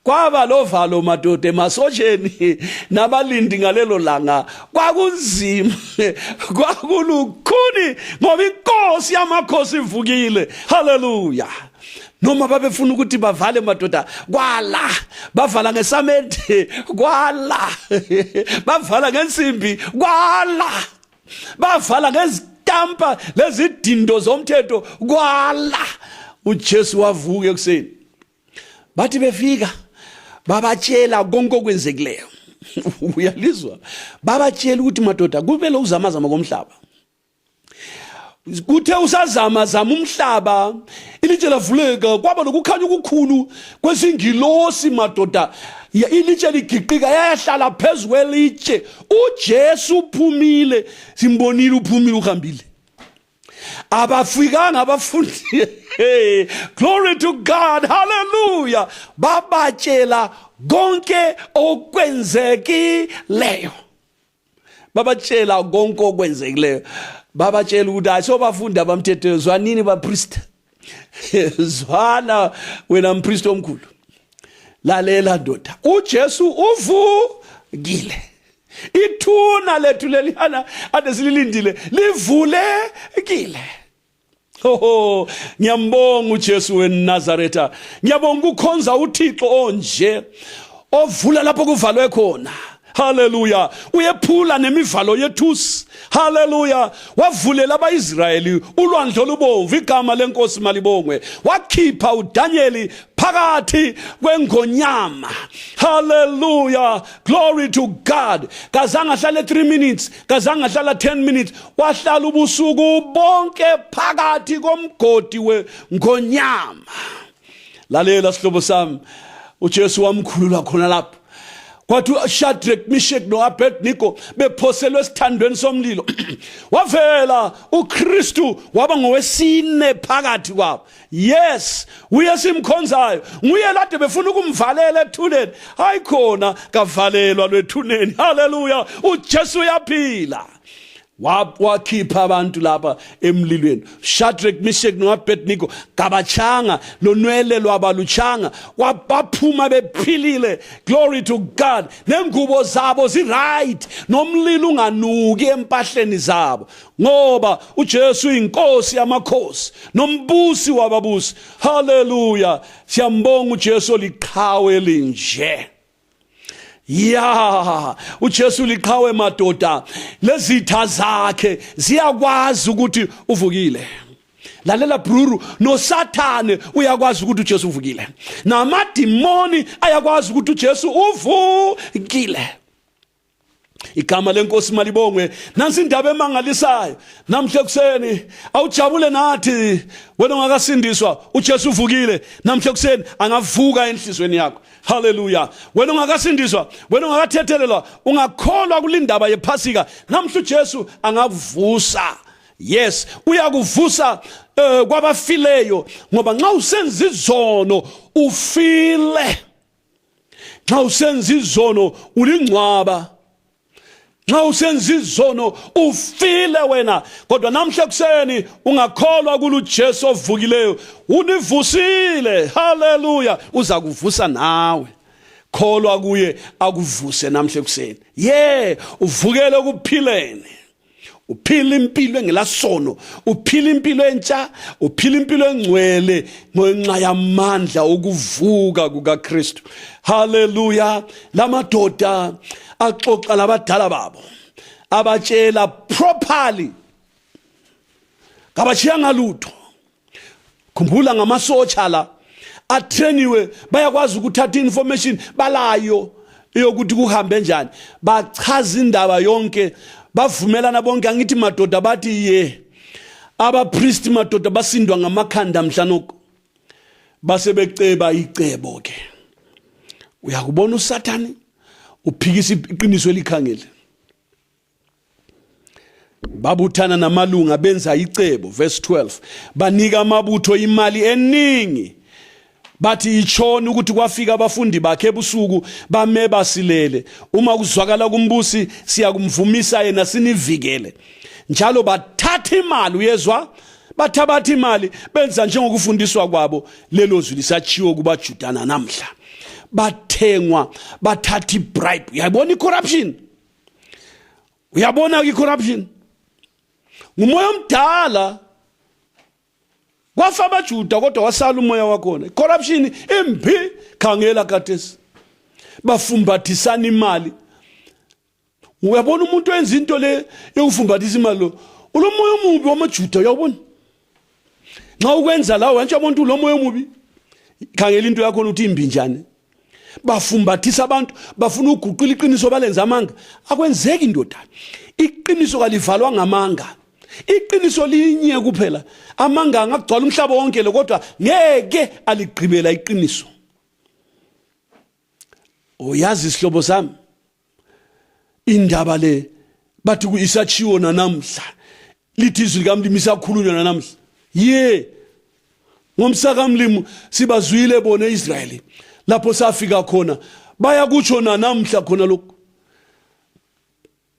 kwaba lovalo madoda emasotsheni nabalindi ngalelo langa kwakunzima kwakulukhuni ngoba inkosi yamakhosi ivukile. Hallelujah. Noma babefuna ukuthi bavale madoda kwala, bavala ngesamende kwala, bavala ngensimbi kwala, bavala ngezitampa lezidindo zomthetho kwala. uJesu wavuka ekuseni, bathi befika babatshela konke okwenzekileyo. Uyalizwa? Babatshela ukuthi madoda kumele uzamazama komhlaba. Kuthe usazama umhlaba, ilitshe lavuleka, kwaba lokukhanya okukhulu kwezingilosi madoda. Ilitshe ligiqika yayahlala phezu kwelitshe. uJesu uphumile, simbonile uphumile uhambile. Abafikanga abafundi. Hey, glory to God. Hallelujah. Babatshela konke okwenzekileyo. Babatshela konke okwenzekileyo. Babatshela ukuthi ayisobafundi abamthetho, zwanini bapriest. Zwana wena mpriest omkhulu. Lalela ndoda, uJesu uvukile. Ithuna lethu leliyana ade sililindile livulekile. Oh, ngiyambonga uJesu weNazaretha. Ngiyabonga ukukhonza uThixo onje, ovula lapho kuvalwe khona. Hallelujah. Uyephula nemivalo yethusi. Hallelujah. Wavulela abaIsrayeli ulwandle olubomvu, igama lenkosi malibongwe. Wakhipha uDaniel phakathi kwengonyama. Hallelujah. Glory to God. Kazange ahlale 3 minutes, kazange ahlala 10 minutes, wahlala ubusuku bonke phakathi komgodi wengonyama. Lalela sihlobo sami, uJesu wamkhulula khona lapho. Kwathi uShadrach, Meshach noAbednego bephoselwe esithandweni somlilo. Wavela uKristu waba ngowesine phakathi kwabo. Yes, uye simkhonzayo. Nguye lade befuna ukumvalela ethuneni. Hayi khona kavalelwa lwethuneni. Hallelujah. uJesu uyaphila. Wakhipha abantu lapha emlilweni. Shadrach, Meshach noAbednego kabachanga, lonwele lwabalutshanga, wabaphuma bephilile. Glory to God. Nengubo zabo right, nomlilo unganuki empahleni zabo, ngoba uJesu inkosi yamakhosi nombusi wababusi. Hallelujah. Siyambonga uJesu liqhawe linje. Ya, uJesu liqhawe madoda, lezitha zakhe ziyakwazi ukuthi uvukile. Lalela bruru, no Satan uyakwazi ukuthi uJesu uvukile. Namadimoni ayakwazi ukuthi uJesu uvukile. Igama lenkosi malibongwe. Nansi indaba emangalisayo namhle kuseni, awujabule nathi wena ungakasindiswa uJesu uvukile. Namhle kuseni angavuka enhlizweni yakho. Hallelujah. Wena ungakasindiswa, wena ungakathethelelwa, ungakholwa kulindaba yePhasika, namhle uJesu angavusa. Yes, uyakuvusa kwabafileyo, ngoba nxa usenza izono ufile. Nxa usenza izono ulingcwaba. Nxa usenza izono ufile wena, kodwa namhle kuseni ungakholwa kuJesu ovukileyo, univusile. Hallelujah. Uza kuvusa nawe. Kholwa kuye akuvuse namhle kuseni. Uvukele ukuphileni. Uphila impilo engelasono, uphila impilo entsha, uphila impilo engcwele ngenxa yamandla okuvuka kukaKristu. Hallelujah. Lamadoda axoxa labadala babo, abatshela properly, kabachiyanga lutho. Khumbula ngamasotsha la atrainiwe, bayakwazi ukuthatha information balayo yokuthi kuhambe njani, bachaza indaba yonke, bavumelana bonke. Angithi madoda bathi abapriest madoda basindwa ngamakhanda mhlanoko, base beceba icebo ke. Uyakubona uSathane uphikisa iqiniso elikhangele. Babuthana namalunga benza icebo. Verse 12, banika amabutho imali eningi, bathi itshona ukuthi kwafika abafundi bakhe ebusuku bame basilele. Uma kuzwakala kumbusi siyakumvumisa yena sinivikele. Njalo bathatha imali, uyezwa, bathabatha imali benza njengokufundiswa kwabo. Lelo zwi lisachiwo kubaJuda namhla. bathengwa bathatha ibribe. Uyabona icorruption? Uyabona icorruption? Ngumoya omdala kwafa abaJuda kodwa wasala umoya wakhona. Corruption impi khangela khathesi. Bafumbathisana imali. Uyabona umuntu wenza into le yokufumbathisa imali lo. Ulomoya omubi wamaJuda uyabona? Nxa ukwenza lawo wanje abantu ulomoya omubi. Khangela into yakho uthi imbi njani. Bafumbathisa abantu bafuna uguqula iqiniso balenza amanga. Akwenzeki indoda. Iqiniso kalivalwa ngamanga. Iqiniso linye kuphela. Amanga angagcwala umhlaba wonke lo kodwa ngeke aligqibela iqiniso. Uyazi isihlobo sami. Indaba le bathi kuyisachiwo nanamhla. Lithi izwi likaMlimi isakhulunywa nanamhla. Ngomsaka Mlimi sibazwile bona eIsrael. Lapho safika khona baya kutsho nanamhla khona lokho.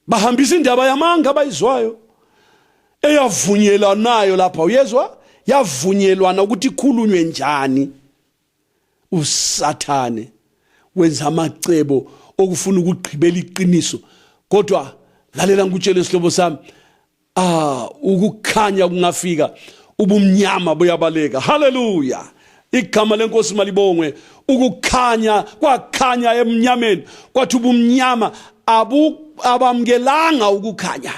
Bahambisa indaba yamanga abayizwayo. Eyavunyelanayo lapha uyezwa? Yavunyelwana ukuthi ikhulunywe njani. Usathane wenza amacebo okufuna ukugqibela iqiniso. Kodwa lalela ngikutshela isihlobo sami, ukukhanya kungafika ubumnyama buyabaleka. Haleluya. Igama lenkosi malibongwe. Ukukhanya kwakhanya emnyameni kwathi ubumnyama abamkelanga ukukhanya.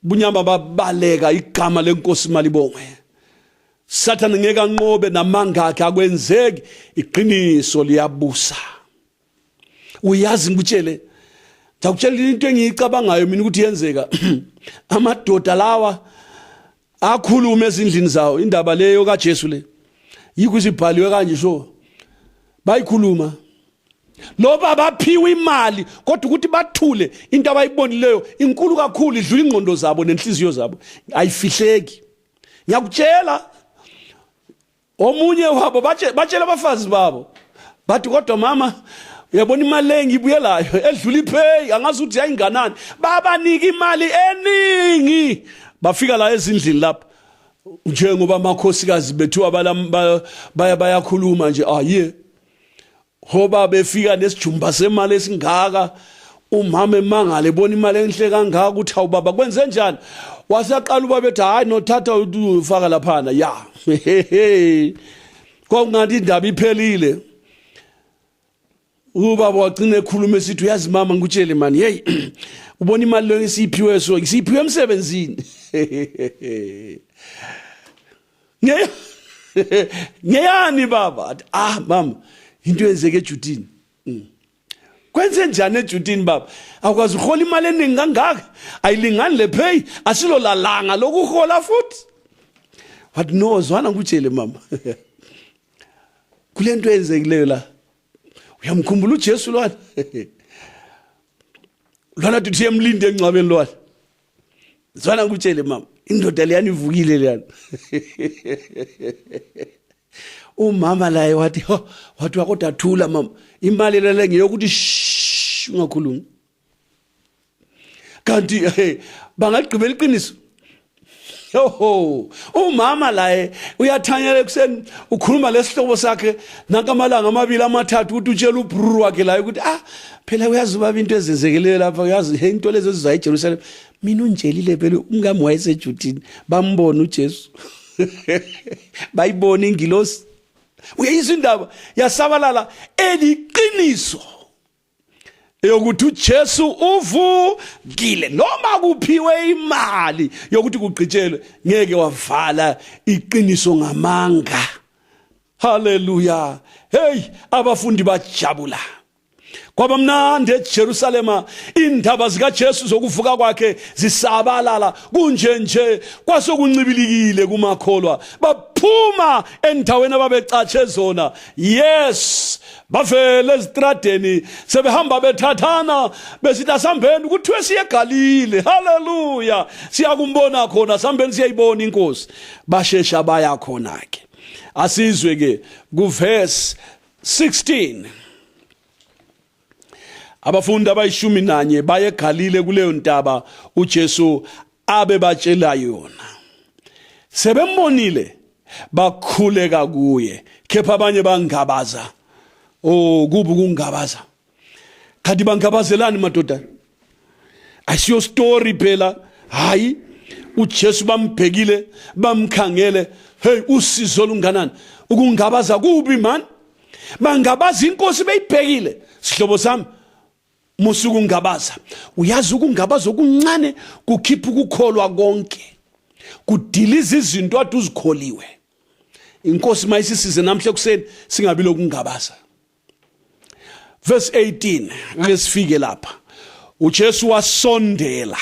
Bunyama babaleka. Igama lenkosi malibongwe. Sathane ngeke anqobe namanga akhe akwenzeki. Iqiniso liyabusa. Uyazi ngikutshele, ngakutshela into engiyicabangayo mina ukuthi yenzeka. Amadoda lawa akhuluma ezindlini zawo indaba leyo kaJesu le. Yikho isibhaliwe kanje sho. Bayikhuluma. Loba baphiwe imali kodwa ukuthi bathule into abayibonileyo inkulu kakhulu idlula ingqondo zabo nenhliziyo zabo. Ayifihleki. Ngiyakutshela omunye wabo batshela abafazi babo. Bathi kodwa mama uyabona imali engibuyelayo edlula ipay angazi ukuthi yayinganani. Babanika imali eningi. Bafika la ezindlini lapha. Njengoba amakhosikazi bethu bayakhuluma nje hoba befika nesijumba semali esingaka umama emangale bona imali enhle kangaka ukuthi hawu baba kwenze njani. Wasaqala ubaba ethi hayi nothatha ufaka laphana kwakungathi indaba iphelile. Ubaba wagcina ekhuluma esithi uyazi mama ngikutshele mani ubona imali lo esiphiwe isiphiwe emsebenzini. Ngeyani baba? Mama into yenzeke ejutini. Kwenze njani ejutini baba? Akwazi uhola imali eningi kangaka. Ayilingani le pay asilo lalanga lokuhola futhi. Wathi no zwana ngikutshele mama. Kulento yenzekileyo la. Uyamkhumbula uJesu lwana? Lwana tuthi emlinde engcwabeni lwana. Zwana ngikutshele mama. Indoda leyani ivukile leyani. Umama laye wathi wakodwa thula mama. Imali lele ngeyokuthi ungakhulumi. Kanti bangagqibela iqiniso. Umama laye uyathanyela ekuseni ukhuluma lesihlobo sakhe nankamalanga amabili amathathu ukuthi utshela ubhruru wakhe laye ukuthi phela uyazi baba into ezenzekeleyo lapha uyazi into lezo zizayi eJerusalem. Mina unjelile phela umngami wayesejutini bambona uJesu. Bayibona ingilosi. Uyayizwa indaba yasabalala eliqiniso yokuthi uJesu uvukile noma kuphiwe imali yokuthi kugqitshelwe ngeke wavala iqiniso ngamanga. Haleluya. Abafundi bajabula. Kwaba mnandi eJerusalema indaba zikaJesu zokuvuka kwakhe zisabalala kunje nje kwasokuncibilikile kumakholwa baphuma endaweni ababecatshe zona. Bavele ezitradeni sebehamba bethathana besithi asambeni kuthiwe siye eGalile. Haleluya. Siyakumbona khona sambeni siyayibona inkosi. Bashesha baya khona ke. Asizwe ke kuverse 16. Abafundi abayishumi nanye baye eGalile kuleyo ntaba uJesu abebatshela yona. Sebembonile bakhuleka kuye kepha abanye bangabaza Oh kubi ukungabaza. Kanti bangabazelani madoda? Asiyo story phela. Hayi uJesu bambhekile bamkhangele. Hey usizo lunganani? Ukungabaza kubi man. Bangabaza inkosi beyibhekile. Sihlobo sami musuku ngabaza. Uyazi ukungabaza okuncane kukhipha ukukholwa konke. Kudiliza izinto athi uzikholiwe. Inkosi mayisisize namhle kuseni singabi lokungabaza. Verse 18 ake sifike lapha. uJesu wasondela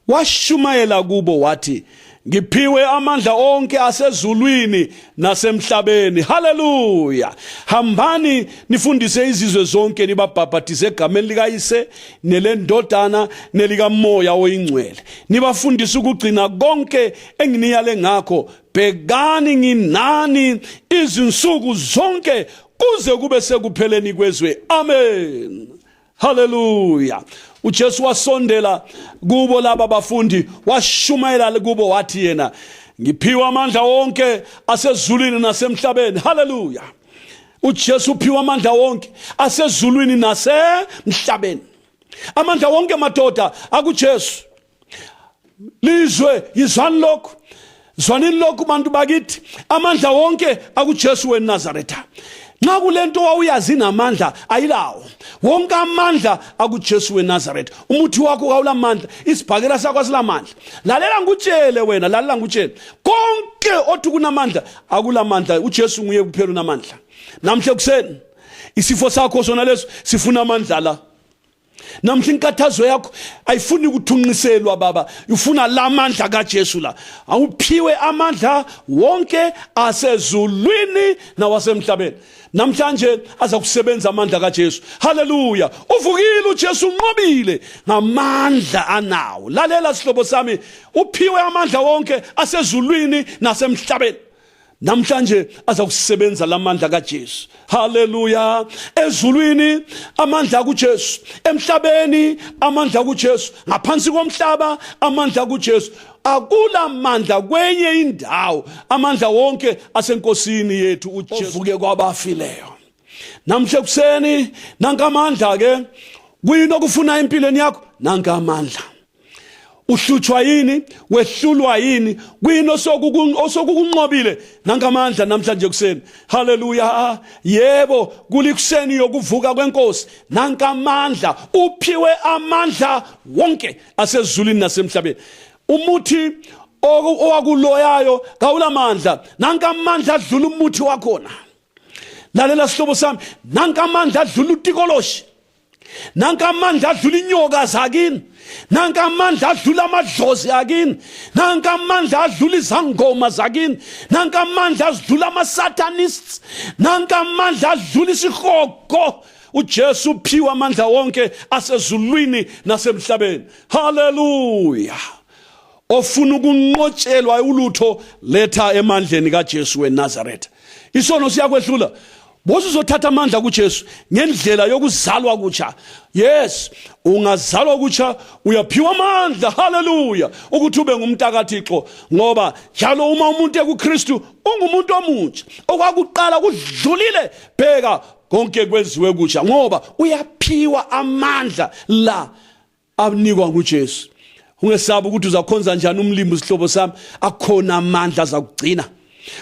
washumayela kubo wathi ngiphiwe amandla onke asezulwini nasemhlabeni. Haleluya. Hambani nifundise izizwe zonke nibabhaphathize egameni likayise nelendodana nelikamoya oyingcwele. Nibafundise ukugcina konke enginiyale ngakho. Bhekani nginani izinsuku zonke kuze kube sekupheleni kwezwe. Amen. Haleluya. uJesu wasondela kubo laba bafundi washumayela kubo wathi yena ngiphiwe amandla wonke asezulwini nasemhlabeni. Haleluya. uJesu uphiwe amandla wonke asezulwini nasemhlabeni. Amandla wonke madoda akuJesu. Lizwe yizwani lokho. Zwanini lokho bantu bakithi. Amandla wonke akuJesu weNazaretha. Nxa kulento wawuyazi namandla ayilawo. Wonke amandla akuJesu weNazaretha. Umuthi wakho kawulamandla, isibhakela sakho asilamandla. Lalela ngutshele wena, lalela ngutshele. Konke othi kunamandla akulamandla. uJesu nguye kuphela unamandla. Namhle kuseni isifo sakho sona leso sifuna amandla la. Namhle inkathazo yakho ayifuni ukuthunqiselwa baba, ufuna lamandla kaJesu la. Awuphiwe amandla wonke asezulwini nawasemhlabeni. Namhlanje aza kusebenza amandla kaJesu. Haleluya. Uvukile uJesu unqobile ngamandla anawo. Lalela sihlobo sami, uphiwe amandla wonke asezulwini nasemhlabeni. Namhlanje aza kusebenza lamandla kaJesu. Haleluya. Ezulwini amandla kuJesu, emhlabeni amandla kuJesu, ngaphansi komhlaba amandla kuJesu. Akula mandla kwenye indawo. Amandla wonke asenkosini yethu uJesu. Uvuke kwabafileyo. Namhle kuseni nanka amandla ke kuyini okufuna empilweni yakho? Nanka amandla. Uhlutshwa yini? Wehlulwa yini? Kuyini osokukunqobile? Nanka amandla namhlanje kuseni. Haleluya. Yebo kulikuseni yokuvuka kwenkosi. Nanka amandla. Uphiwe amandla wonke asezulwini nasemhlabeni. Umuthi owakuloyayo kawulamandla. Nanka amandla adlula umuthi wakhona. Lalela sihlobo sami, nanka amandla adlula utikoloshi. Nanka amandla adlula inyoka zakini. Nanka amandla adlula amadlozi akini. Nanka amandla adlula izangoma zakini. Nanka amandla adlula ama-satanists. Nanka amandla adlula isihogo. uJesu uphiwe amandla wonke asezulwini nasemhlabeni. Haleluya. Ofuna ukunqotshelwa ulutho letha emandleni kaJesu weNazaretha. Isono siyakwehlula. Bosuzothatha amandla kuJesu ngendlela yokuzalwa kutsha. Yes, ungazalwa kutsha uyaphiwa amandla. Haleluya. Ukuthi ube ngumntakaThixo, ngoba njalo uma umuntu ekuKristu ungumuntu omutsha. Okwakuqala kudlulile, bheka konke kwenziwe kutsha, ngoba uyaphiwa amandla la anikwa nguJesu. Ungesabi ukuthi uzakhonza njani umlimi sihlobo sami, akhona amandla zakugcina.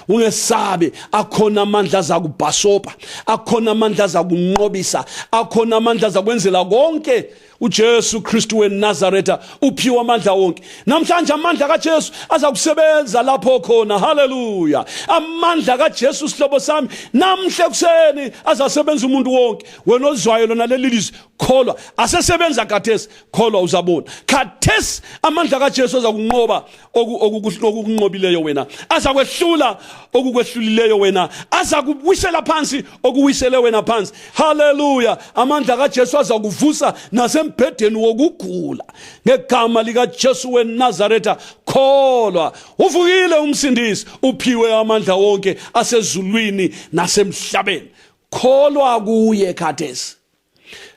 Ungesabi, akhona amandla zakubhasopa, akhona amandla zakunqobisa, akhona amandla zakwenzela konke. uJesu Kristu weNazaretha uphiwa amandla wonke. Namhlanje amandla kaJesu azakusebenza lapho khona. Haleluya. Amandla kaJesu sihlobo sami namhle kuseni azasebenza umuntu wonke. Wena ozwayo lona leli lizwi kholwa, asesebenza khathesi, kholwa uzabona. Khathesi amandla kaJesu azakunqoba okukunqobileyo wena, azakwehlula okukwehlulileyo wena, azakuwisela phansi okuwisele wena phansi. Haleluya. Amandla kaJesu azakuvusa nasembhedeni wokugula ngegama likaJesu weNazaretha. Kholwa, uvukile umsindisi, uphiwe amandla wonke asezulwini nasemhlabeni. Kholwa kuye khathesi.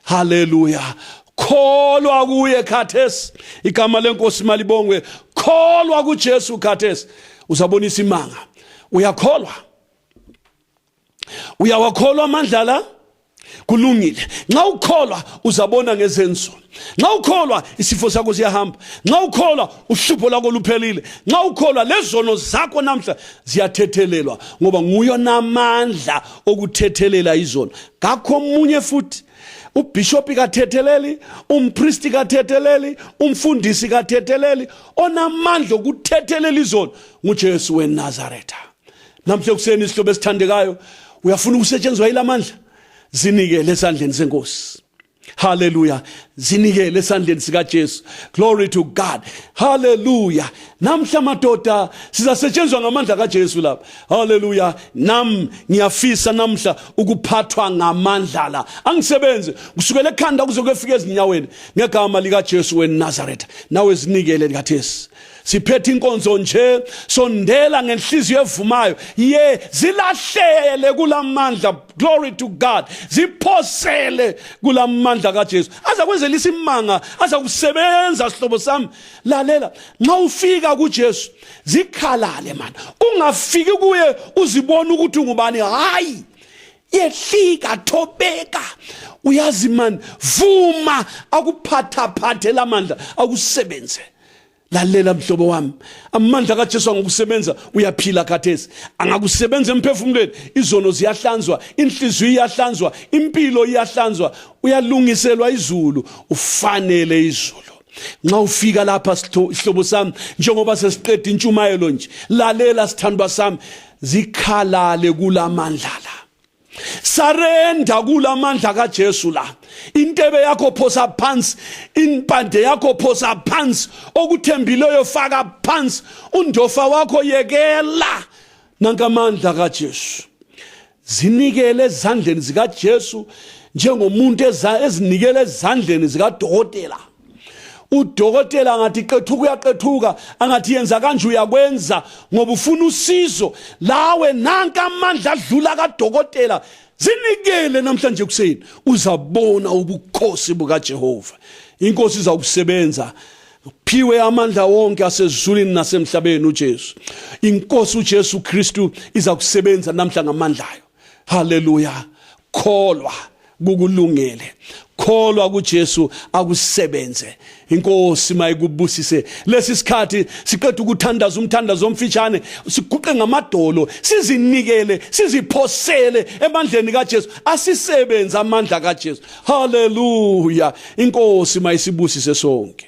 Haleluya. Kholwa kuye khathesi. Igama lenkosi malibongwe. Kholwa kuJesu khathesi, uzabonisa imanga. Uyakholwa? Uyawakholwa amandla la? kulungile. Nxa ukholwa uzabona ngezenzo. Nxa ukholwa isifo sakho siyahamba. Nxa ukholwa uhlupho lakho luphelile. Nxa ukholwa lezono zakho namhla ziyathethelelwa ngoba nguye onamandla okuthethelela izono. Ngakho omunye futhi ubishop kathetheleli, umpriest kathetheleli, umfundisi kathetheleli, onamandla okuthethelela izono nguJesu weNazaretha. Namhla kuseni isihlobo esithandekayo, uyafuna ukusetshenziswa yilamandla, zinikele esandleni senkosi. Hallelujah. Zinikele esandleni sikaJesu. Glory to God. Hallelujah. Namhla madoda sizasetshenziswa ngamandla kaJesu lapha. Hallelujah. Ngiyafisa namhla ukuphathwa ngamandla la. Angisebenze kusukela ekhanda kuze kufike ezinyaweni ngegama likaJesu weNazaretha. Nawe zinikele likaThesi. Siphethe inkonzo nje, sondela ngenhliziyo evumayo. Zilahlele kulamandla. Glory to God. Ziphosele kulamandla kaJesu. Aza kwenzela isimanga, aza kusebenza sihlobo sami. Lalela, nxa ufika kuJesu, zikhalale man. Ungafiki kuye uzibona ukuthi ungubani. Hayi. Yehlika thobeka. Uyazi man, vuma akuphatha lamandla akusebenze. Lalela mhlobo wami, amandla kaJesu angakusebenza uyaphila khathesi. Angakusebenza emphefumulweni, izono ziyahlanzwa, inhliziyo iyahlanzwa, impilo iyahlanzwa, uyalungiselwa izulu, ufanele izulu. Nxa ufika lapha sihlobo sami, njengoba sesiqeda intshumayelo nje, lalela sithandwa sami, zikhalale kulamandla la. Sarenda kulamandla kaJesu la. Intebe yakho phosa phansi, impande yakho phosa phansi, okuthembileyo faka phansi, undofa wakho yekela. Nangamandla kaJesu. Zinikele ezandleni zikaJesu njengomuntu ezinikele ezandleni zikadokotela. Udokotela ngathi qethuka uyaqethuka, angathi yenza kanje uyakwenza ngoba ufuna usizo. Lawe nanka amandla adlula kadokotela. Zinikele namhlanje kuseni, uzabona ubukhosi bukaJehova. Inkosi izakusebenza. Phiwe amandla wonke asezulwini nasemhlabeni uJesu. Inkosi uJesu Kristu izakusebenza namhla ngamandla ayo. Hallelujah. Kholwa kukulungele. Kholwa kuJesu akusebenze. Inkosi mayikubusise. Lesi sikhathi siqeda ukuthandaza umthandazo omfitshane, siguqe ngamadolo, sizinikele, siziphosele emandleni kaJesu. Asisebenza amandla kaJesu. Hallelujah. Inkosi mayisibusise sonke.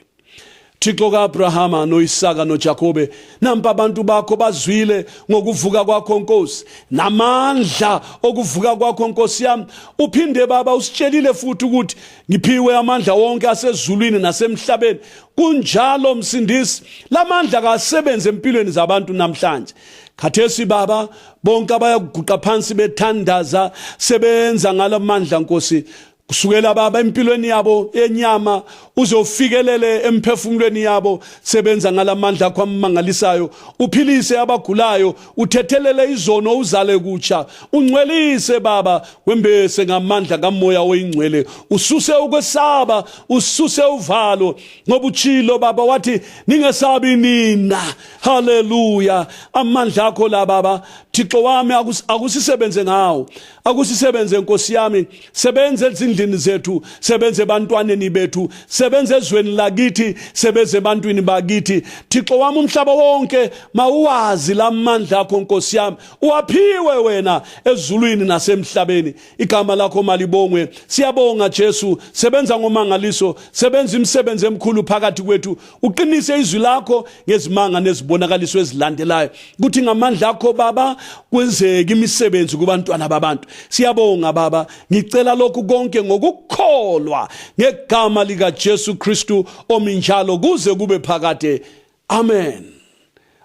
Thixo kaAbrahama noIsaka noJakobe, nampa abantu bakho bazwile ngokuvuka kwakho Nkosi, namandla okuvuka kwakho Nkosi yami. Uphinde Baba usitshelile futhi ukuthi ngiphiwe amandla wonke asezulwini nasemhlabeni. Kunjalo Msindisi, lamandla kasebenze empilweni zabantu namhlanje. Khathesi Baba, bonke abayaguqa phansi bethandaza, sebenza ngalamandla Nkosi. Kusukela Baba empilweni yabo enyama uzofikelele emphefumulweni yabo, sebenza ngalamandla akho amangalisayo. Uphilise abagulayo, uthethelele izono, uzale kutsha, ungcwelise Baba, wembese ngamandla kaMoya oyingcwele. Ususe ukwesaba, ususe uvalo, ngoba utshilo Baba wathi ningesabi nina. Hallelujah. Amandla akho la Baba, Thixo wami akusisebenze ngawo, akusisebenze Nkosi yami. Sebenze ezindlini zethu, sebenze ebantwaneni bethu, sebenze ezweni lakithi, sebenze ebantwini bakithi. Thixo wami umhlaba wonke mawuwazi lamandla akho Nkosi yami, uwaphiwe wena ezulwini nasemhlabeni. Igama lakho malibongwe. Siyabonga Jesu, sebenza ngomangaliso, sebenza imisebenzi emkhulu phakathi kwethu. Uqinise izwi lakho ngezimanga nezibonakaliso ezilandelayo, kuthi ngamandla akho Baba kwenzeke imisebenzi kubantwana babantu. Siyabonga Baba, ngicela lokhu konke ngokukholwa ngegama likaJesu Kristu ominjalo kuze kube phakade. Amen.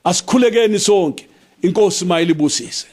Asikhulekeni sonke. Inkosi mayilibusise.